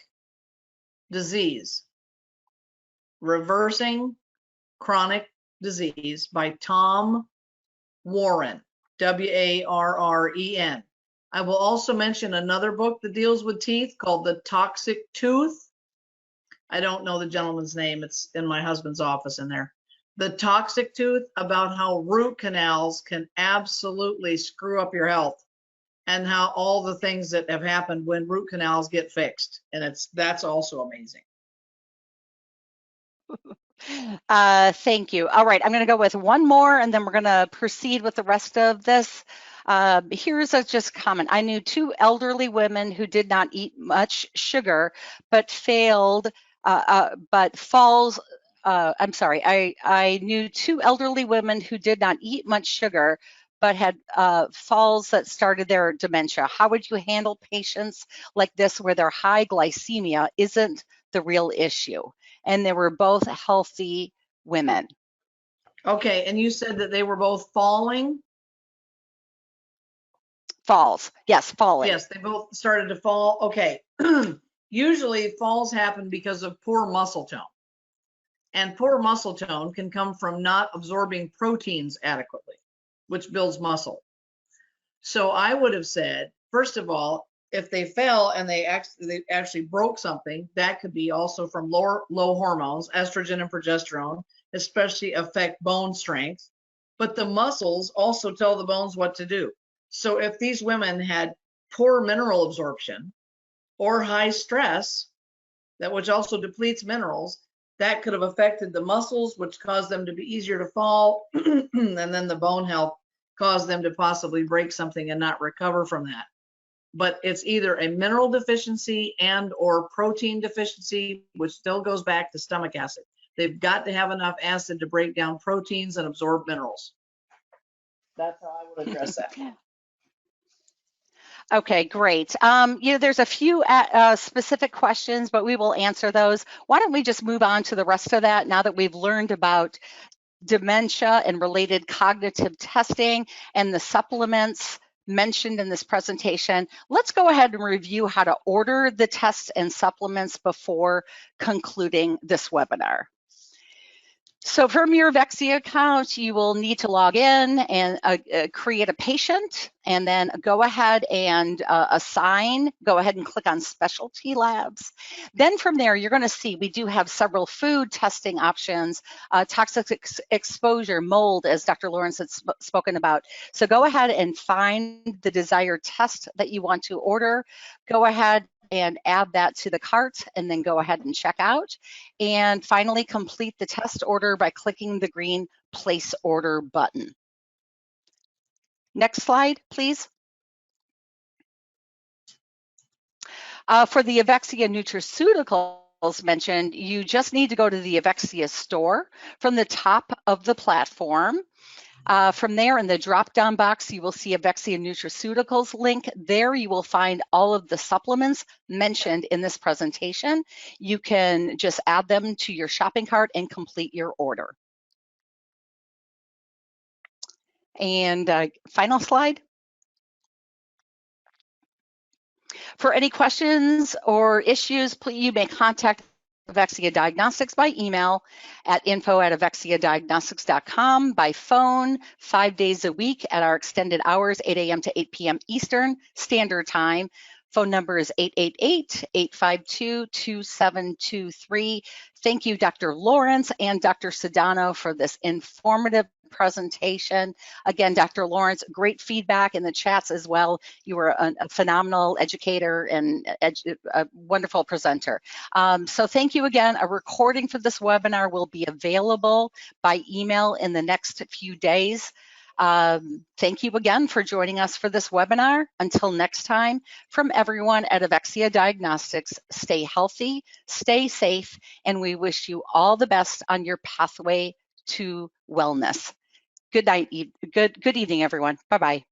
Disease. Reversing Chronic Disease by Tom Warren, Warren. I will also mention another book that deals with teeth called The Toxic Tooth. I don't know the gentleman's name. It's in my husband's office in there. The Toxic Tooth, about how root canals can absolutely screw up your health, and how all the things that have happened when root canals get fixed. And that's also amazing. Thank you. All right, I'm going to go with one more, and then we're going to proceed with the rest of this. Here's a just comment. I knew two elderly women who did not eat much sugar, but falls. I knew two elderly women who did not eat much sugar, but had falls that started their dementia. How would you handle patients like this where their high glycemia isn't the real issue? And they were both healthy women. Okay, and you said that they were both falling? Falls, yes, falling. Yes, they both started to fall. Okay, usually falls happen because of poor muscle tone. And poor muscle tone can come from not absorbing proteins adequately, which builds muscle. So I would have said, first of all, if they fell and they actually broke something, that could be also from low hormones, estrogen and progesterone, especially affect bone strength. But the muscles also tell the bones what to do. So if these women had poor mineral absorption or high stress, which also depletes minerals, that could have affected the muscles, which caused them to be easier to fall, and then the bone health caused them to possibly break something and not recover from that. But it's either a mineral deficiency and or protein deficiency, which still goes back to stomach acid. They've got to have enough acid to break down proteins and absorb minerals. That's how I would address that. Okay, great. There's a few specific questions, but we will answer those. Why don't we just move on to the rest of that now that we've learned about dementia and related cognitive testing and the supplements mentioned in this presentation. Let's go ahead and review how to order the tests and supplements before concluding this webinar. So from your Evexia account, you will need to log in and create a patient, and then go ahead and go ahead and click on specialty labs. Then from there, you're going to see we do have several food testing options, toxic exposure, mold, as Dr. Lawrence had spoken about. So go ahead and find the desired test that you want to order. Go ahead and add that to the cart, and then go ahead and check out. And finally, complete the test order by clicking the green Place Order button. Next slide, please. For the Evexia nutraceuticals mentioned, you just need to go to the Evexia store from the top of the platform. From there, in the drop-down box, you will see Evexia Nutraceuticals link. There you will find all of the supplements mentioned in this presentation. You can just add them to your shopping cart and complete your order. And final slide. For any questions or issues, please, you may contact Evexia Diagnostics by email at info@evexiadiagnostics.com, by phone 5 days a week at our extended hours, 8 a.m. to 8 p.m. Eastern Standard Time. Phone number is 888-852-2723. Thank you, Dr. Lawrence and Dr. Sedano, for this informative presentation. Again, Dr. Lawrence, great feedback in the chats as well. You were a phenomenal educator and a wonderful presenter. So thank you again. A recording for this webinar will be available by email in the next few days. Thank you again for joining us for this webinar. Until next time, from everyone at Evexia Diagnostics, stay healthy, stay safe, and we wish you all the best on your pathway to wellness. Good night, good evening, everyone. Bye-bye.